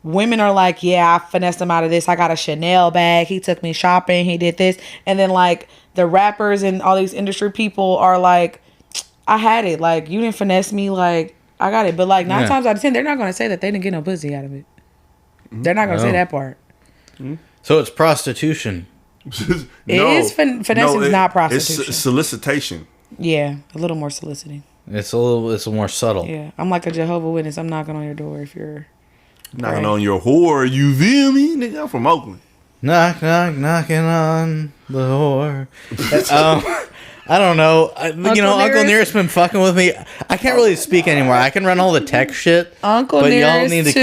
women are like, yeah, I finessed him out of this. I got a Chanel bag. He took me shopping. He did this, and then like the rappers and all these industry people are like, I had it. Like you didn't finesse me. Like I got it. But like 9 times out of 10, they're not going to say that they didn't get no pussy out of it. They're not going to say that part. So it's prostitution. Finessing is not prostitution. It's solicitation. Yeah, a little more soliciting. It's a little more subtle. Yeah, I'm like a Jehovah's Witness. I'm knocking on your door if you're knocking on your whore. You feel me? Nigga, I'm from Oakland. Knock, knock, knocking on the door. I don't know. Uncle Nearest been fucking with me. I can't really speak anymore. I can run all the tech shit. Uncle Nearest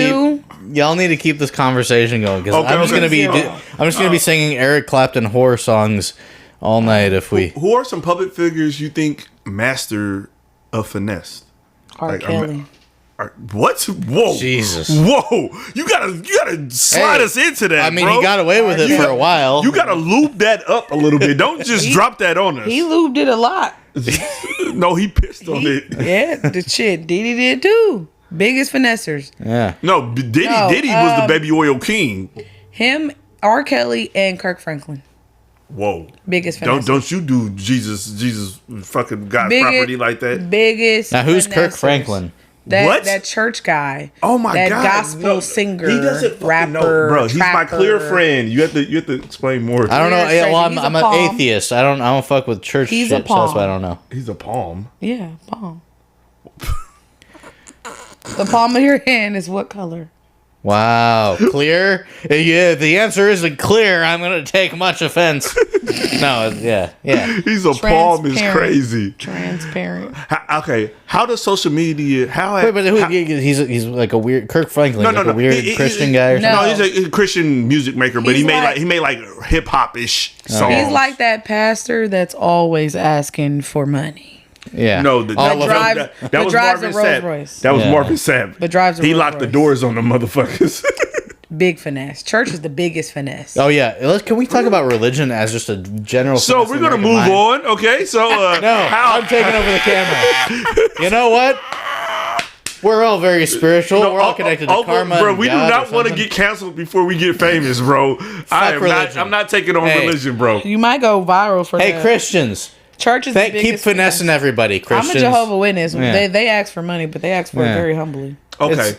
y'all need to keep this conversation going because I'm just gonna be singing Eric Clapton horror songs all night if we. Who are some public figures you think master of finesse? R. Kelly. What? Whoa! Jesus! Whoa! You gotta slide us into that. I mean, bro. he got away with it for a while. You gotta loop that up a little bit. Don't just drop that on us. He lubed it a lot. No, he pissed on it. Yeah, the shit. Diddy did too. Biggest finessers. Yeah. No, Diddy was the baby oil king. Him, R. Kelly, and Kirk Franklin. Whoa. Biggest finessers. Don't you do Jesus fucking God's property like that. Biggest. Now who's finessers. Kirk Franklin? That church guy. Oh my God. That gospel singer. He doesn't rapper. know, bro. He's my trapper. clear friend. You have to explain more. I don't know. Yeah, Well, he's I'm a an palm. atheist. I don't fuck with church He's shit. a So that's palm. why I don't know. He's a palm. Yeah, palm. The palm of your hand is what color? Wow, clear? Yeah, the answer isn't clear. I'm gonna take much offense. No, yeah. He's a palm is crazy. Transparent. How does social media? He's like a weird Kirk Franklin, a weird Christian guy or something. No, he's a Christian music maker, but he made like hip hop ish songs. He's like that pastor that's always asking for money. Yeah. No, that was Marvin Sapp. That was Marvin Sapp. But drives a He Rolls locked the Royce. doors on the motherfuckers. Big finesse. Church is the biggest finesse. Oh yeah. Can we talk about religion as just a general? So we're gonna move on, okay? So I'm taking over the camera. You know what? We're all very spiritual. We're all connected to karma. Bro, and we do God not want to get canceled before we get famous, bro. I'm not taking on religion, bro. You might go viral for that. Hey, Christians. Church is the biggest keep finessing everybody, Christians. I'm a Jehovah's Witness. Yeah. They ask for money, but they ask for it very humbly. Okay.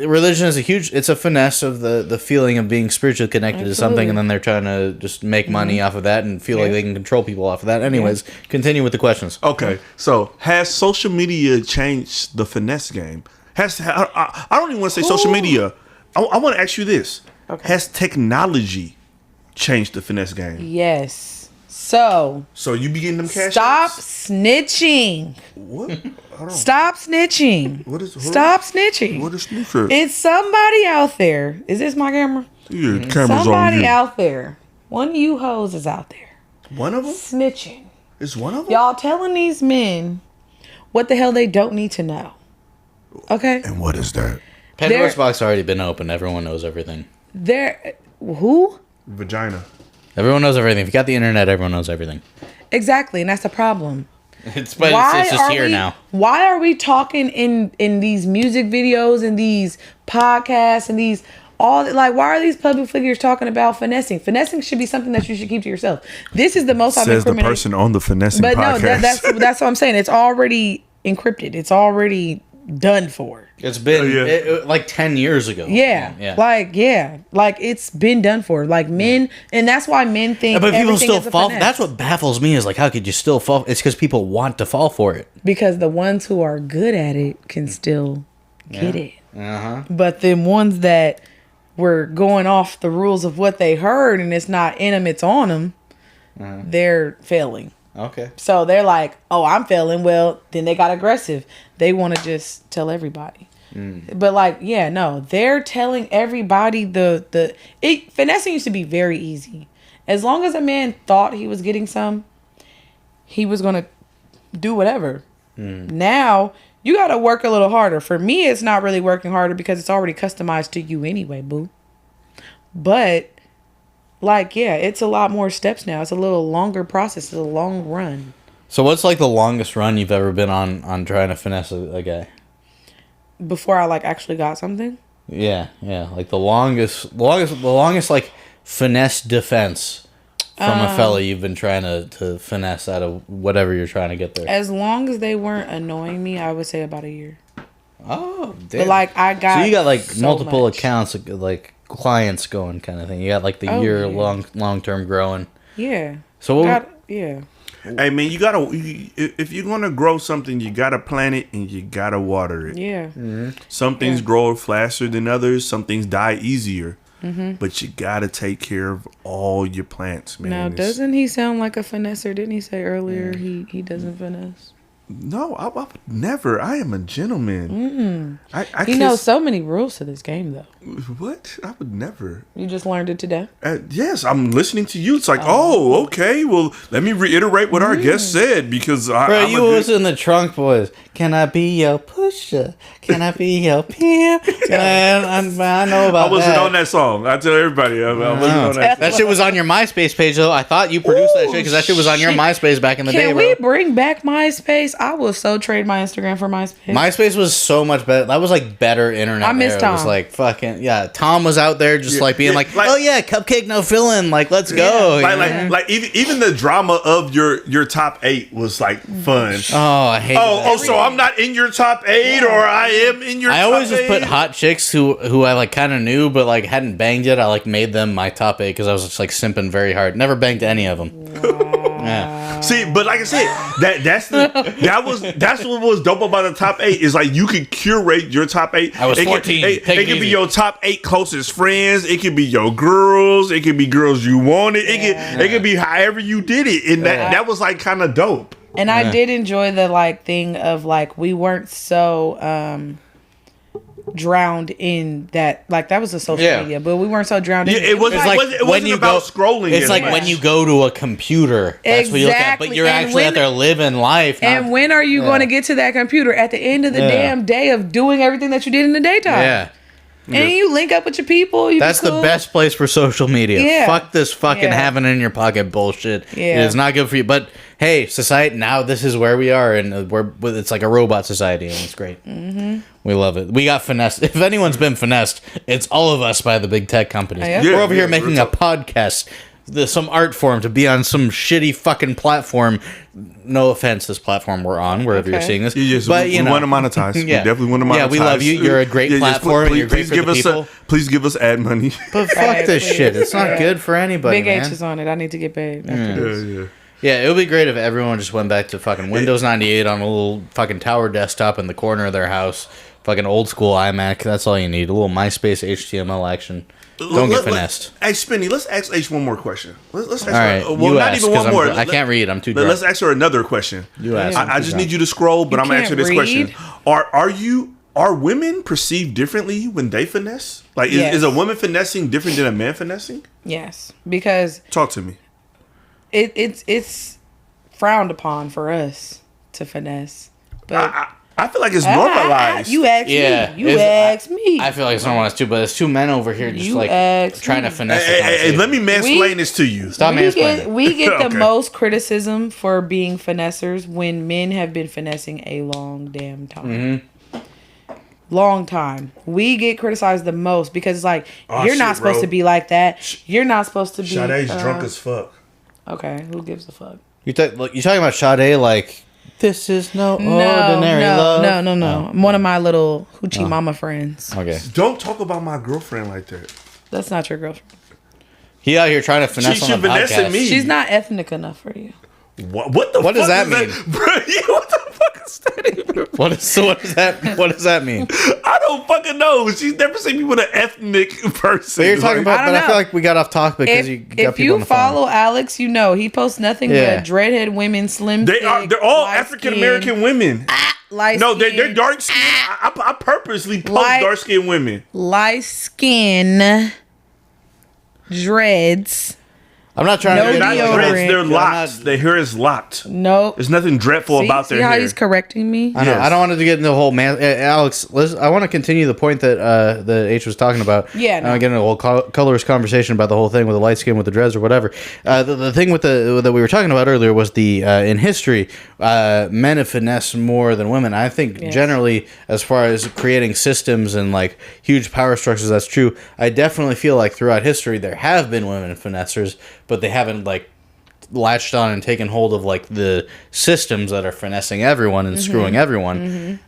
Religion is it's a finesse of the feeling of being spiritually connected to something, and then they're trying to just make money off of that and feel like they can control people off of that. Anyways, continue with the questions. Okay, so has social media changed the finesse game? I don't even want to say social media. I want to ask you this. Okay. Has technology changed the finesse game? Yes. So you be getting them cash? Stop snitching. What? Stop snitching. Stop snitching. What is snitching? It's somebody out there. Is this my camera? Yeah, camera's on somebody you. out there. One of you hoes is out there. One of them? Snitching. It's one of them? Y'all telling these men what the hell they don't need to know. Okay? And what is that? Pandora's box already been opened. Everyone knows everything. Who? Vagina. Everyone knows everything. If you got the internet, everyone knows everything. Exactly, and that's the problem. It's just here now. Why are we talking in these music videos and these podcasts and these why are these public figures talking about finessing? Finessing should be something that you should keep to yourself. This is the most I've says the incriminated. person on the finessing but podcast. No, that's what I'm saying. It's already encrypted. It's already done for. It's been like 10 years ago. Yeah. Like it's been done for. Like men, and that's why men think. But people still fall. Finesse. That's what baffles me is like, how could you still fall? It's because people want to fall for it. Because the ones who are good at it can still get it. Uh-huh. But the ones that were going off the rules of what they heard and it's not in them, it's on them, they're failing. Okay. So they're like, oh, I'm failing. Well, then they got aggressive. They want to just tell everybody. But like, yeah, no, they're telling everybody finessing used to be very easy. As long as a man thought he was getting some, he was going to do whatever. Now you got to work a little harder. For me, it's not really working harder because it's already customized to you anyway, boo. But like, yeah, it's a lot more steps now. It's a little longer process. It's a long run. So what's like the longest run you've ever been on trying to finesse a guy? Before I like actually got something? Yeah. Like the longest like finesse defense from a fella you've been trying to finesse out of whatever you're trying to get there. As long as they weren't annoying me, I would say about a year. Oh, damn. But like I got So you got like so multiple much. accounts, like clients going kind of thing. You got like the year long term growing. Yeah. So yeah. Hey man, if you're gonna grow something, you gotta plant it and you gotta water it. Yeah. Some things grow faster than others. Some things die easier. But you gotta take care of all your plants, man. Now, doesn't he sound like a finesser? Didn't he say earlier he doesn't finesse? No, I would never. I am a gentleman. He knows so many rules to this game, though. What? I would never. You just learned it today. Yes, I'm listening to you. It's like, oh, okay. Well, let me reiterate what our guest said because Bro, you was in the trunk, boys. Can I be your pusher? Can I be your pimp? Man, I know about that. I wasn't on that song. I tell everybody, I wasn't on that. That shit was on your MySpace page, though. I thought you produced that shit because that shit was on your MySpace back in the day, Can bro. we bring back MySpace? I will so trade my Instagram for MySpace. MySpace was so much better. That was like better internet. I miss era. Tom. It was like fucking Tom was out there just like being like, oh yeah, cupcake no filling. Like let's go. Like even the drama of your top 8 was like fun. Oh, I hate. So I'm not in your top 8, or I am in your. I top always just 8? put hot chicks who I like kind of knew but like hadn't banged yet. I like made them my top 8 because I was just like simping very hard. Never banged any of them. Yeah. See, but like I said, that's what was dope about the top 8 is like you could curate your top 8. I was 14. It could be your top 8 closest friends. It could be your girls. It could be girls you wanted. It could be however you did it, and that was like kind of dope. And I did enjoy the like thing of like we weren't so drowned in that. Like that was a social media, but we weren't so drowned in it. It wasn't about scrolling. It's like when you go to a computer. That's what you look at, but you're actually out there living life. And when are you going to get to that computer? At the end of the damn day of doing everything that you did in the daytime. Yeah. And you link up with your people. That's the best place for social media. Yeah. Fuck this fucking having it in your pocket bullshit. Yeah. It is not good for you. But hey, society, now this is where we are, and it's like a robot society, and it's great. Mm-hmm. We love it. We got finessed. If anyone's been finessed, it's all of us by the big tech companies. Yeah. We're over here making a podcast, some art form to be on some shitty fucking platform. No offense, this platform we're on, wherever you're seeing this. Yes, but we want to monetize. We definitely want to monetize. Yeah, we love you. You're a great platform. You're great for the people. Please give us ad money. But fuck this shit. It's not good for anybody, Big man. H is on it. I need to get paid. Yeah, it would be great if everyone just went back to fucking Windows 98 on a little fucking tower desktop in the corner of their house. Fucking old school iMac. That's all you need. A little MySpace HTML action. Don't get finessed. Hey, Spinny, let's ask H one more question. Let's ask all right, her. Well, not even one more. I can't read. I'm too drunk. Let's ask her another question. You ask. I just need you to scroll, but I'm going to ask her this question. Are women perceived differently when they finesse? Like, is a woman finessing different than a man finessing? Yes, because talk to me. It's frowned upon for us to finesse, but I feel like it's normalized. You asked me. You asked me. I feel like it's normalized too, but it's two men over here just trying to finesse. Hey, let me mansplain this to you. Stop mansplaining. We get the most criticism for being finessers when men have been finessing a long damn time. Long time. We get criticized the most because it's like, you're not supposed to be like that. You're not supposed to be. Sade's drunk as fuck. Okay, who gives a fuck? You talking about Sade like This is no ordinary love. No. One of my little hoochie mama friends. Okay. Don't talk about my girlfriend like that. That's not your girlfriend. He out here trying to finesse on the podcast. me. She's not ethnic enough for you. What the What fuck does that mean? Bro, yeah, what the fuck is that even? What does that mean? I don't fucking know. She's never seen me with an ethnic person. But you're talking about, I don't but I feel know. like we got off topic because you got If people you on the phone. follow Alex, you know he posts nothing Yeah. but dreadhead women, slim. They're all light African American women. Light No, skin, they're dark skinned. I purposely post Light- dark skinned women. light skin, dreads. I'm not trying No to. They're not deodorant. dreads, they're I'm locks. not- Their hair is locked. No. There's nothing dreadful about See their how hair. he's correcting me? I know. Yes. I don't want to get into the whole man. Alex, I want to continue the point that that H was talking about. Yeah, no. I get into a whole colorist conversation about the whole thing with the light skin, with the dreads, or whatever. The thing with that we were talking about earlier was the in history, men have finessed more than women. I think generally, as far as creating systems and like huge power structures, that's true. I definitely feel like throughout history there have been women finessers, but they haven't like latched on and taken hold of like the systems that are finessing everyone and screwing everyone.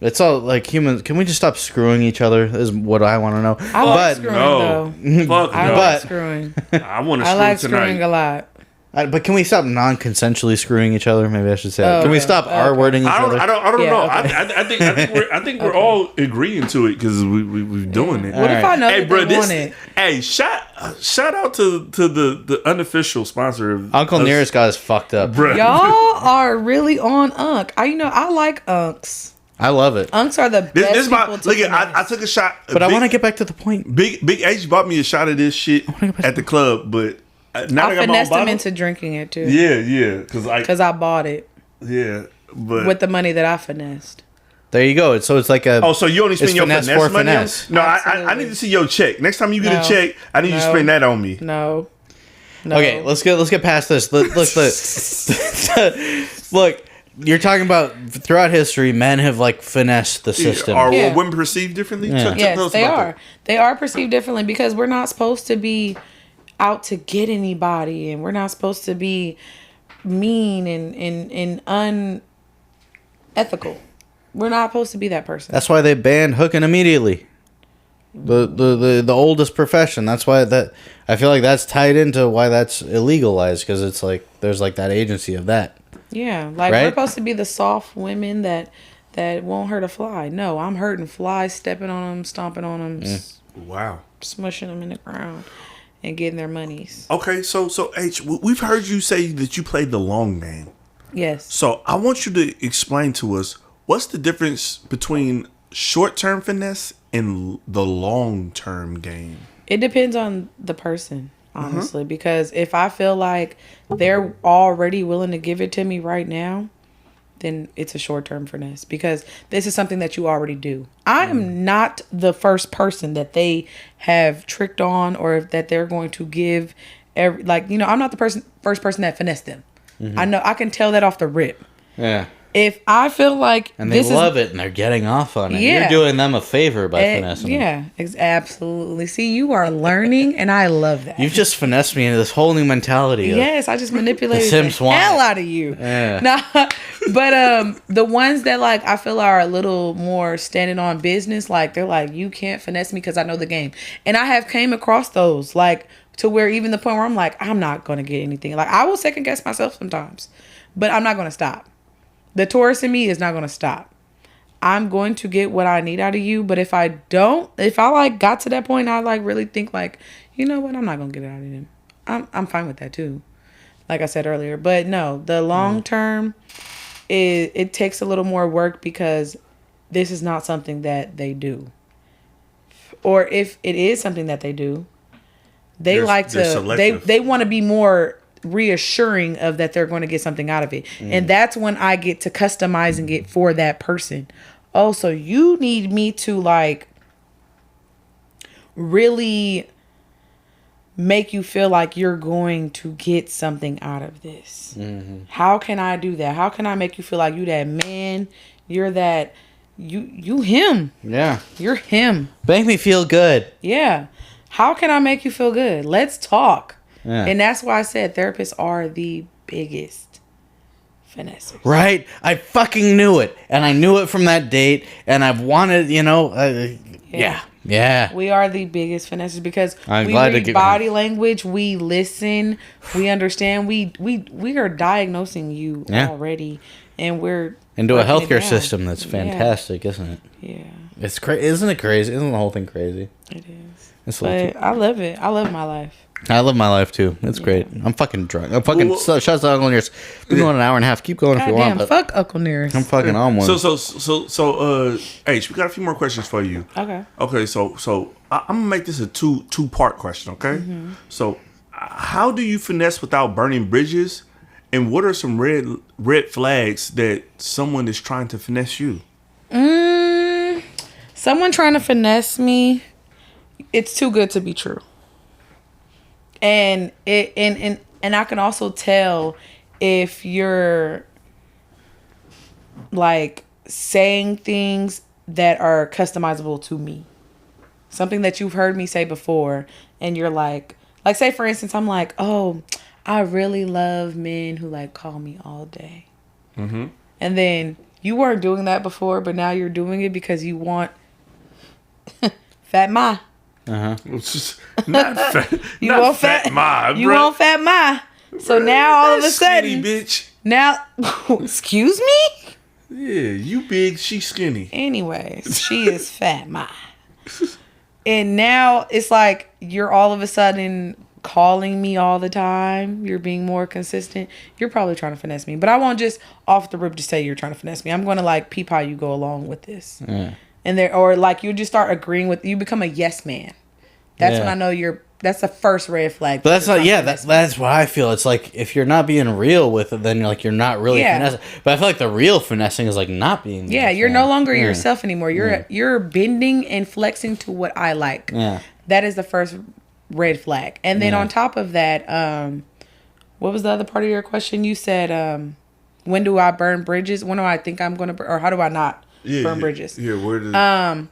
It's all like humans. Can we just stop screwing each other? Is what I want to know. I like but screwing no. though. Fuck I no. like screwing. I want to I screw like tonight. screwing a lot. but can we stop non-consensually screwing each other? Maybe I should say. That. Can we okay. stop R-wording each other? I don't Yeah, know. okay. I think we're all agreeing to it because we're doing it. What if I know Hey, that bro, they want it? hey, shout out to the unofficial sponsor of Uncle us- Nearest got us fucked up. Bruh. Y'all are really on Unk. I like Unks. I love it. Unks are the best This is my people to look. I finesse. took a shot, But I want to get back to the point. Big H bought me a shot of this shit at the club, but now I I got my own finessed him bottle. into drinking it too. Yeah, Because I bought it but with the money that I finessed. There you go. So it's like a. oh, so you only spend it's your finesse finesse for money? finesse. No, I Absolutely. need to see your check. Next time you get No. a check, I need you to No. spend that on me. No. Okay, let's get past this. Look. Look, you're talking about throughout history, men have like finessed the system. Are Yeah. women perceived differently? Yeah. Tell Yes, us they about are. that. They are perceived differently because we're not supposed to be out to get anybody, and we're not supposed to be mean and unethical. We're not supposed to be that person. That's why they banned hooking immediately. The oldest profession. That's why that I feel like that's tied into why that's illegalized because it's like there's like that agency of that. Yeah, like Right? we're supposed to be the soft women that won't hurt a fly. No, I'm hurting flies, stepping on them, stomping on them, Wow. smushing them in the ground, and getting their monies. Okay, so H, we've heard you say that you played the long game. Yes. So I want you to explain to us what's the difference between short-term finesse and the long-term game. It depends on the person, Mm-hmm. honestly, because if I feel like they're already willing to give it to me right now, then it's a short-term finesse because this is something that you already do. I am not the first person that they have tricked on or that they're going to give I'm not the first person that finessed them. I know, I can tell that off the rip. Yeah. If I feel like And they love it and they're getting off on it. You're Yeah. doing them a favor by finessing them. yeah, absolutely. See, you are learning, and I love that. You've just finessed me into this whole new mentality. Of, Yes, I just manipulated the Sims want hell it. out of you. Yeah. Nah, but the ones that like I feel are a little more standing on business, like they're like, you can't finesse me because I know the game, and I have came across those like to where even the point where I'm like, I'm not gonna get anything. Like I will second guess myself sometimes, but I'm not gonna stop. The Taurus in me is not gonna stop. I'm going to get what I need out of you, but if I like got to that point, I like really think like, you know what, I'm not gonna get it out of him. I'm fine with that too, like I said earlier. But no, the long term, it takes a little more work because this is not something that they do, or if it is something that they do, they they want to be more reassuring of that they're going to get something out of it. And that's when I get to customizing it for that person. Oh, so you need me to like really make you feel like you're going to get something out of this. How can I do that? How can I make you feel like you that man, you're that you him. Yeah. You're him. Make me feel good. Yeah. How can I make you feel good? Let's talk. Yeah. And that's why I said therapists are the biggest finessers. Right? I fucking knew it. And I knew it from that date. And I've wanted, yeah. We are the biggest finessers because I'm we glad to read get body language, we listen, we understand, we are diagnosing you already, and we're into a breaking it healthcare down. system that's fantastic, isn't it? Yeah, It's crazy. Isn't it crazy? Isn't the whole thing crazy? it is. It's But I love it. I love my life. I love my life too. It's great. I'm fucking drunk. I'm fucking. Shut up, Uncle Nearest. We're going an hour and a half. Keep going if you want. Goddamn, fuck Uncle Nearest. I'm fucking on one. So, H, we got a few more questions for you. Okay. So I'm gonna make this a two-part question. Okay. Mm-hmm. So, how do you finesse without burning bridges? And what are some red flags that someone is trying to finesse you? Someone trying to finesse me, it's too good to be true. And I can also tell if you're like saying things that are customizable to me. Something that you've heard me say before, and you're like say for instance, I'm like, oh, I really love men who like call me all day. Mm-hmm. And then you weren't doing that before, but now you're doing it because you want Fat Ma. It's just not fat. You not want fat ma. You want Fat Ma. So now all of a skinny sudden, bitch. Now, excuse me? Yeah, you big, she skinny. Anyways, she is Fat Ma. And now it's like you're all of a sudden calling me all the time. You're being more consistent. You're probably trying to finesse me. But I won't just off the rip just say you're trying to finesse me. I'm going to like peep how you go along with this. Yeah. And there, or like you just start agreeing with, you become a yes man. That's when I know that's the first red flag. But that's not, that's what I feel. It's like, if you're not being real with it, then you're not really finessing. But I feel like the real finessing is like not being. Yeah, you're no longer yourself anymore. You're bending and flexing to what I like. Yeah. That is the first red flag. And then on top of that, what was the other part of your question? You said, when do I burn bridges? When do I think I'm going to burn, or how do I not burn bridges? Yeah, where did I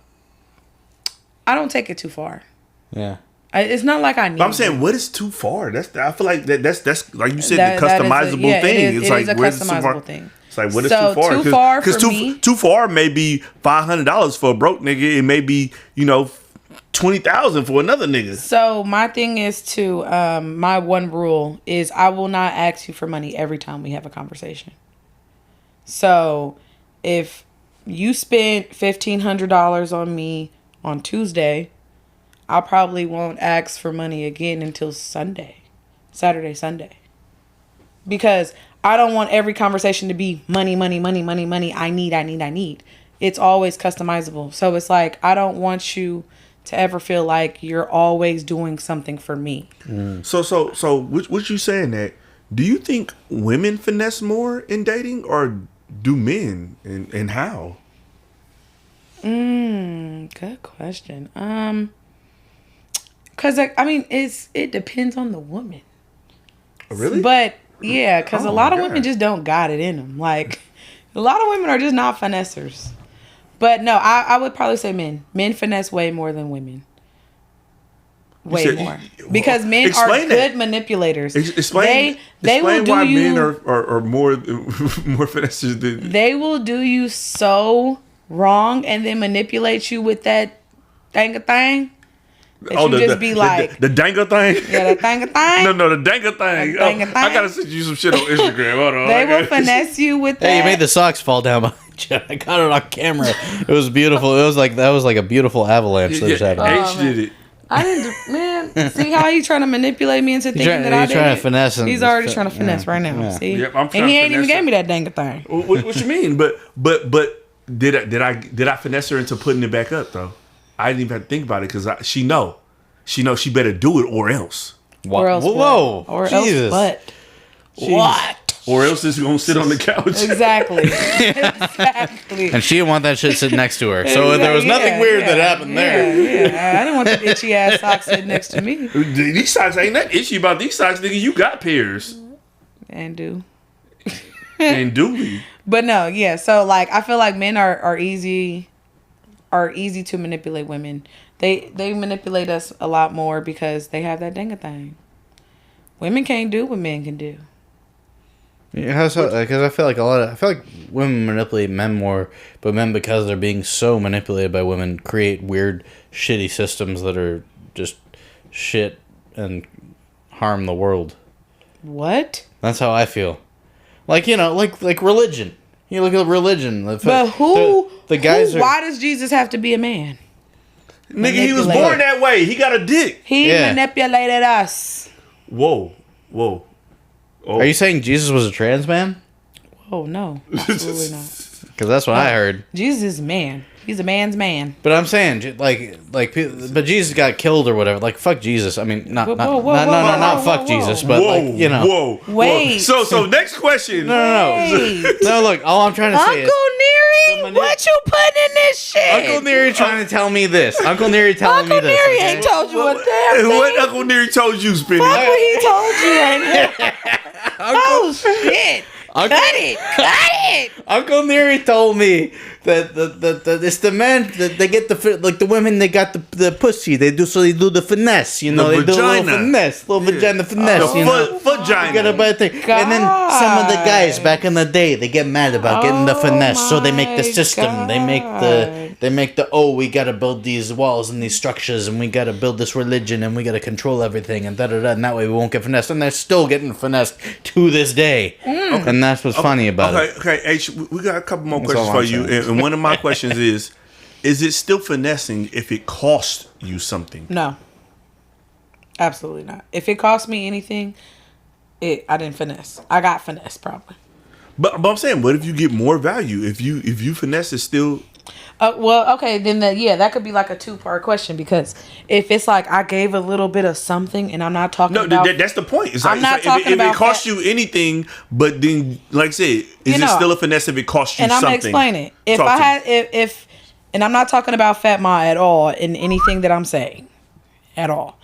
don't take it too far. Yeah. It's not like I need. But I'm saying, what is too far? I feel like that's like you said, the that customizable thing. It's like where's too far? Thing. It's like, what is too far? Too far for me. Too far may be $500 for a broke nigga. It may be $20,000 for another nigga. So my thing is to my one rule is I will not ask you for money every time we have a conversation. So if you spent $1,500 on me on Tuesday, I probably won't ask for money again until Saturday, Sunday. Because I don't want every conversation to be money. I need. It's always customizable. So it's like, I don't want you to ever feel like you're always doing something for me. So what you saying that? Do you think women finesse more in dating, or do men, and how? Good question. Cause it depends on the woman. Oh, really? But yeah, cause a lot of women just don't got it in them. Like a lot of women are just not finessers. But no, I would probably say men. Men finesse way more than women. Way more. Because men are good manipulators. Explain why men are more finessers than... They will do you so wrong and then manipulate you with that thing. The danga thing? Yeah, the danga thing? No, the danga thing. I gotta send you some shit on Instagram. Hold on. They will finesse you with that. Hey, you made the socks fall down behind you. I got it on camera. It was beautiful. That was like a beautiful avalanche that just happened. H did it. I didn't, man. See how he's trying to manipulate me into thinking that I did. He's trying to finesse. He's already trying to finesse right now. Yeah. See, Yep, and he ain't even gave me that dang thing. What you mean? But did I finesse her into putting it back up though? I didn't even have to think about it because she know she better do it or else. Or else Whoa, or Jesus. else what? Or else it's gonna sit on the couch. Exactly. And she didn't want that shit sitting next to her. So there was nothing weird that happened there. Yeah. I didn't want the itchy ass socks sitting next to me. These socks ain't that itchy about these socks, nigga. You got pairs. And do. And do we? But no, yeah. So like I feel like men are easy to manipulate women. They manipulate us a lot more because they have that dang thing. Women can't do what men can do. Yeah, how so? Because I feel like I feel like women manipulate men more, but men, because they're being so manipulated by women, create weird, shitty systems that are just shit and harm the world. What? That's how I feel. Like, you know, like religion. You look at religion. But the guys why does Jesus have to be a man? Nigga, he was born that way. He got a dick. He manipulated us. Whoa. Oh. Are you saying Jesus was a trans man? Oh, no. Absolutely not. Because that's what I heard. Jesus is a man. He's a man's man. But I'm saying, but Jesus got killed or whatever. Like, fuck Jesus. I mean, not fuck Jesus, but like, you know. Wait. So next question. No. No, look, all I'm trying to say is, Uncle Neary, what you putting in this shit? Uncle Neary trying to tell me this. Uncle Neary telling me this. Uncle Neary ain't told you a damn thing. What Uncle Neary told you, Spinny? Fuck what he told you right now. Oh, shit. Cut it! Uncle Neary told me that it's the men that they get the women, they got the pussy, they do the finesse, you know, they do a little finesse, vagina finesse, you know, vagina. You gotta buy a thing. And then some of the guys back in the day, they get mad about getting the finesse, so they make the system, they make the we gotta build these walls and these structures, and we gotta build this religion, and we gotta control everything, and and that way we won't get finessed, and they're still getting finessed to this day. And that's what's funny about it. Okay, H, we got a couple more questions for you. And one of my questions is it still finessing if it costs you something? No. Absolutely not. If it cost me anything, I didn't finesse. I got finesse probably. But I'm saying, what if you get more value? If you finesse, it's still... well, okay, then that could be like a 2-part question, because if it's like I gave a little bit of something, and I'm not talking about... No, that's the point. It's I'm not talking if about... it costs you anything, but then, like I said, is it still a finesse if it costs you something? And I'm going to explain it. And I'm not talking about Fat Ma at all in anything that I'm saying. At all.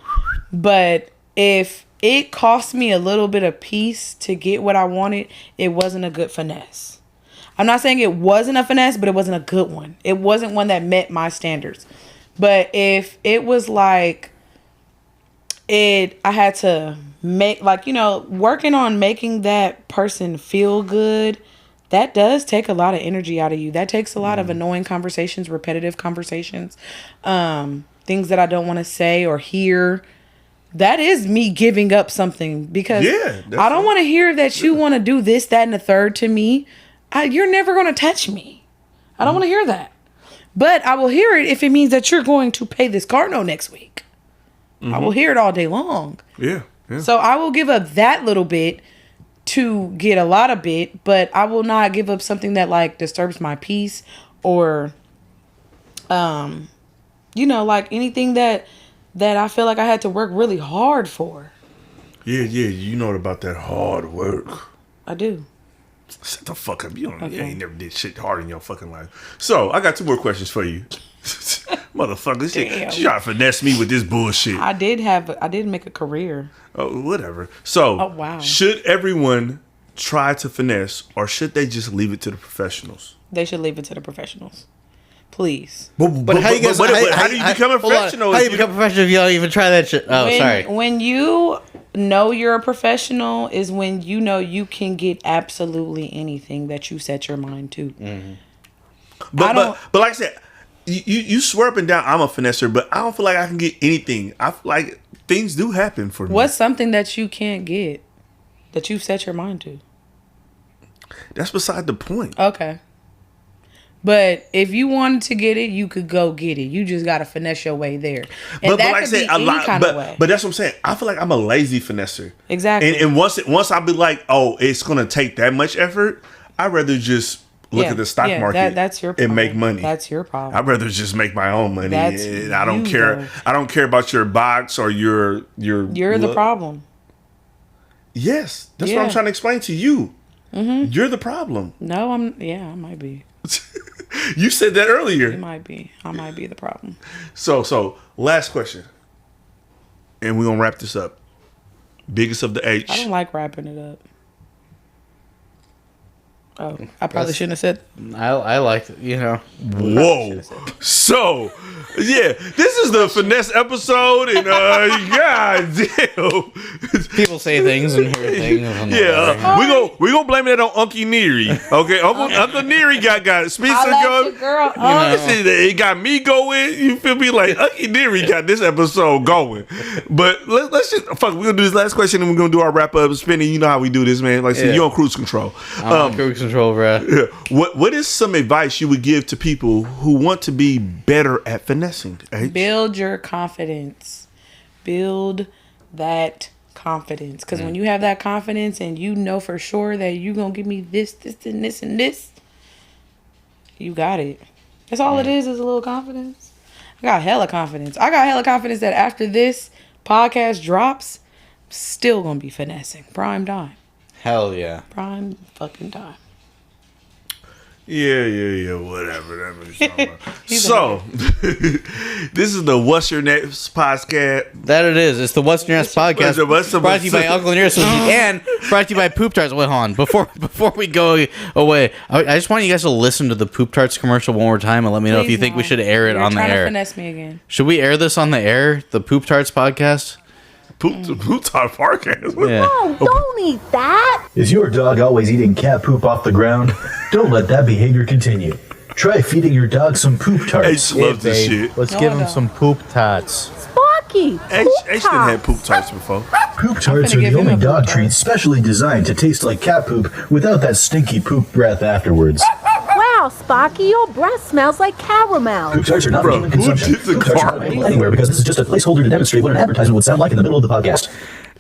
But if it cost me a little bit of peace to get what I wanted, it wasn't a good finesse. I'm not saying it wasn't a finesse, but it wasn't a good one. It wasn't one that met my standards. But if it was like I had to make, like, you know, working on making that person feel good, that does take a lot of energy out of you. That takes a lot of annoying conversations, repetitive conversations, things that I don't want to say or hear. That is me giving up something, because I don't want to hear that you want to do this, that, and the third to me. You're never going to touch me. I don't want to hear that. But I will hear it if it means that you're going to pay this car note next week. I will hear it all day long. Yeah. So I will give up that little bit to get a lot of bit, but I will not give up something that like disturbs my peace or, you know, like anything that I feel like I had to work really hard for. Yeah. You know about that hard work. I do. Shut the fuck up. You ain't never did shit hard in your fucking life. So, I got 2 more questions for you. Motherfucker, she trying to finesse me with this bullshit. I did make a career. Oh, whatever. So, wow. Should everyone try to finesse, or should they just leave it to the professionals? They should leave it to the professionals. Please. But how do you become a professional? How do you become a professional if you don't even try that shit? Oh, sorry. When you know you're a professional is when you know you can get absolutely anything that you set your mind to. Mm-hmm. But like I said, you swear up and down I'm a finesser, but I don't feel like I can get anything. I feel like things do happen for me. What's something that you can't get that you've set your mind to? That's beside the point. Okay. But if you wanted to get it, you could go get it. You just gotta finesse your way there, and but like I said, but that's what I'm saying. I feel like I'm a lazy finesser. Exactly. And once I be like, oh, it's gonna take that much effort, I'd rather just look at the stock market that's your problem. And make money. That's your problem. I'd rather just make my own money. And I don't care. Though. I don't care about your box or your. You're the problem. Yes, that's what I'm trying to explain to you. Mm-hmm. You're the problem. No, I might be. You said that earlier. It might be. I might be the problem. So last question, and we're gonna wrap this up. Biggest of the H. I don't like wrapping it up. Oh, I probably shouldn't have said. I liked it, you know. Whoa. So, yeah, this is the finesse episode, and god damn. People say things and hear things. And we gonna blame that on Uncle Neary. Okay, Uncle Neary got Spencer going. Girl. It got me going. You feel me? Like Uncle Neary got this episode going. But let's just fuck. We're gonna do this last question, and we're gonna do our wrap up. Spinning, you know how we do this, man. Like I said, you on cruise control. Cruise control, bro. Yeah. What is some advice you would give to people who want to be better at finessing? Build your confidence. Build that confidence. Because when you have that confidence and you know for sure that you're going to give me this, and this, and this, you got it. That's all it is a little confidence. I got hella confidence. That after this podcast drops, I'm still going to be finessing. Prime time. Hell yeah. Prime fucking time. Yeah, whatever. So, this is the What's Your Next podcast. That it is. It's the What's Your Next podcast. Brought to you by Uncle Nearest and brought to you by Poop Tarts. Wait, hold on. Before we go away, I just want you guys to listen to the Poop Tarts commercial one more time and let me know if you think we should air it on the air. You're trying to finesse me again. Should we air this on the air? The Poop Tarts podcast? Poop Tart podcast. Yeah. No, don't eat that. Is your dog always eating cat poop off the ground? Don't let that behavior continue. Try feeding your dog some poop tarts. H loves this shit. Let's give him some poop tots. Sparky, H didn't have poop tarts before. Poop tarts are the only dog treats specially designed to taste like cat poop without that stinky poop breath afterwards. wow, Sparky, your breath smells like caramel. Poop tarts are not for human consumption. Poop tarts are not available anywhere because this is just a placeholder to demonstrate what an advertisement would sound like in the middle of the podcast.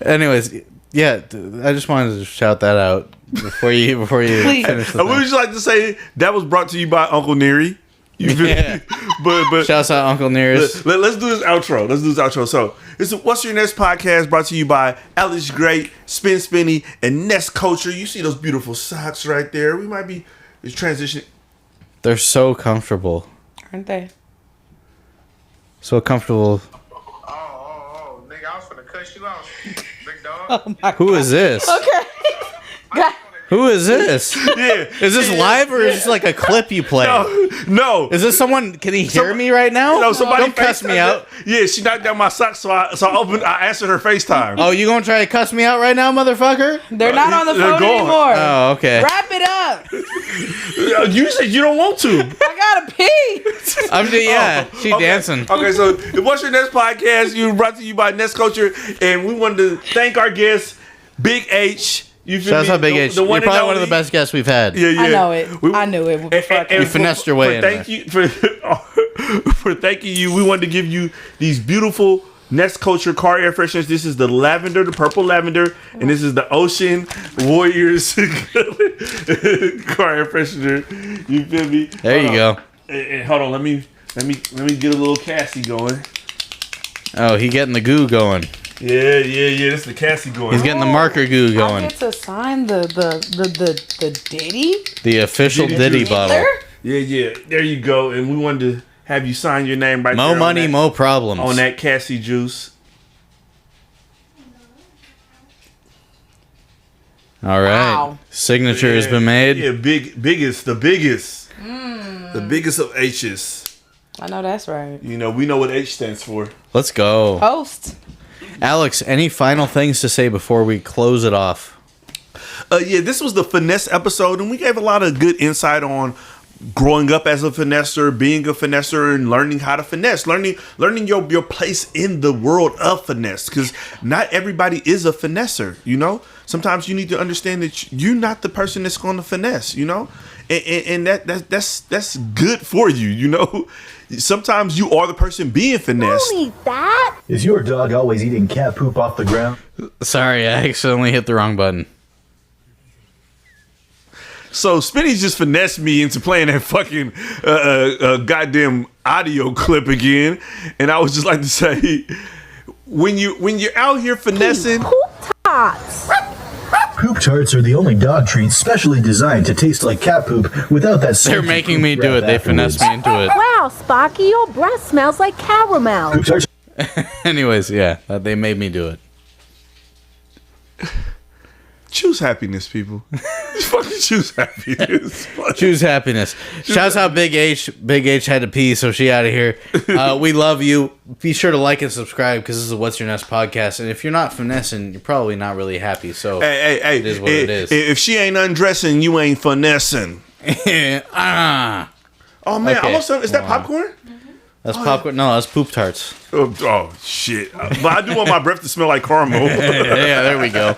Anyways, yeah, I just wanted to shout that out before you finish the I would just like to say that was brought to you by Uncle Neary. You feel me? But shouts out Uncle Nearest. Let's do this outro. So this is What's Your Next podcast brought to you by Alex Great, Spinny, and Ness Culture. You see those beautiful socks right there. We might be transitioning. They're so comfortable. Aren't they? So comfortable. Oh, nigga, I was finna cut you off, big dog. Oh my Who is this? Okay. God. Who is this? Yeah. Is this live or is this like a clip you play? No. Is this someone? Can he hear me right now? No, somebody don't cuss me out. Yeah, she knocked down my socks, so I answered her FaceTime. Oh, you gonna try to cuss me out right now, motherfucker? They're not on the phone gone. anymore. Oh, okay. Wrap it up. You said you don't want to. I gotta pee. She dancing. Okay, so the What's Your Next podcast? You brought to you by Ness Culture, and we wanted to thank our guest, Big H. You feel Shouts me? out Big H. You're probably one of the best guests we've had. Yeah. I know it. I knew it. And you finessed your way in thank there. you for thanking you. We wanted to give you these beautiful Ness Culture car air fresheners. This is the lavender, the purple lavender, and this is the Ocean Warriors car air freshener. You feel me? There you go. And hold on, let me get a little Cassie going. Oh, he getting the goo going. Yeah. This is the Cassie going. He's getting the marker goo I going. get to sign the Diddy. The official Diddy bottle. Yeah. There you go. And we wanted to have you sign your name right there. Mo money, mo problems. On that Cassie juice. All right. Wow. Signature has been made. Yeah, the biggest of H's. I know that's right. You know, we know what H stands for. Let's go. Host. Alex, any final things to say before we close it off? Yeah, this was the finesse episode, and we gave a lot of good insight on growing up as a finesser, being a finesser, and learning how to finesse, learning your place in the world of finesse. Because not everybody is a finesser, you know. Sometimes you need to understand that you're not the person that's going to finesse, you know, and that's good for you, you know. Sometimes you are the person being finessed. Don't eat that. Is your dog always eating cat poop off the ground? Sorry, I accidentally hit the wrong button. So Spinny just finessed me into playing that fucking goddamn audio clip again, and I would just like to say, when you're out here finessing, Poop tots. Poop tarts are the only dog treats specially designed to taste like cat poop without that. They're making me do it. They finessed me into it. Wow, Sparky, your breath smells like caramel. Poop tarts. Anyways, yeah, they made me do it. choose happiness, people. Fucking choose happiness. Choose happiness. Shouts out Big H. Big H had to pee, so she out of here. We love you. Be sure to like and subscribe because this is a What's Your Nest podcast. And if you're not finessing, you're probably not really happy. So hey, it is what it is. If she ain't undressing, you ain't finessing. Oh man, Okay. almost done. Is that popcorn? That's popcorn. No, that's poop tarts. Oh shit! But I do want my breath to smell like caramel. Yeah, there we go.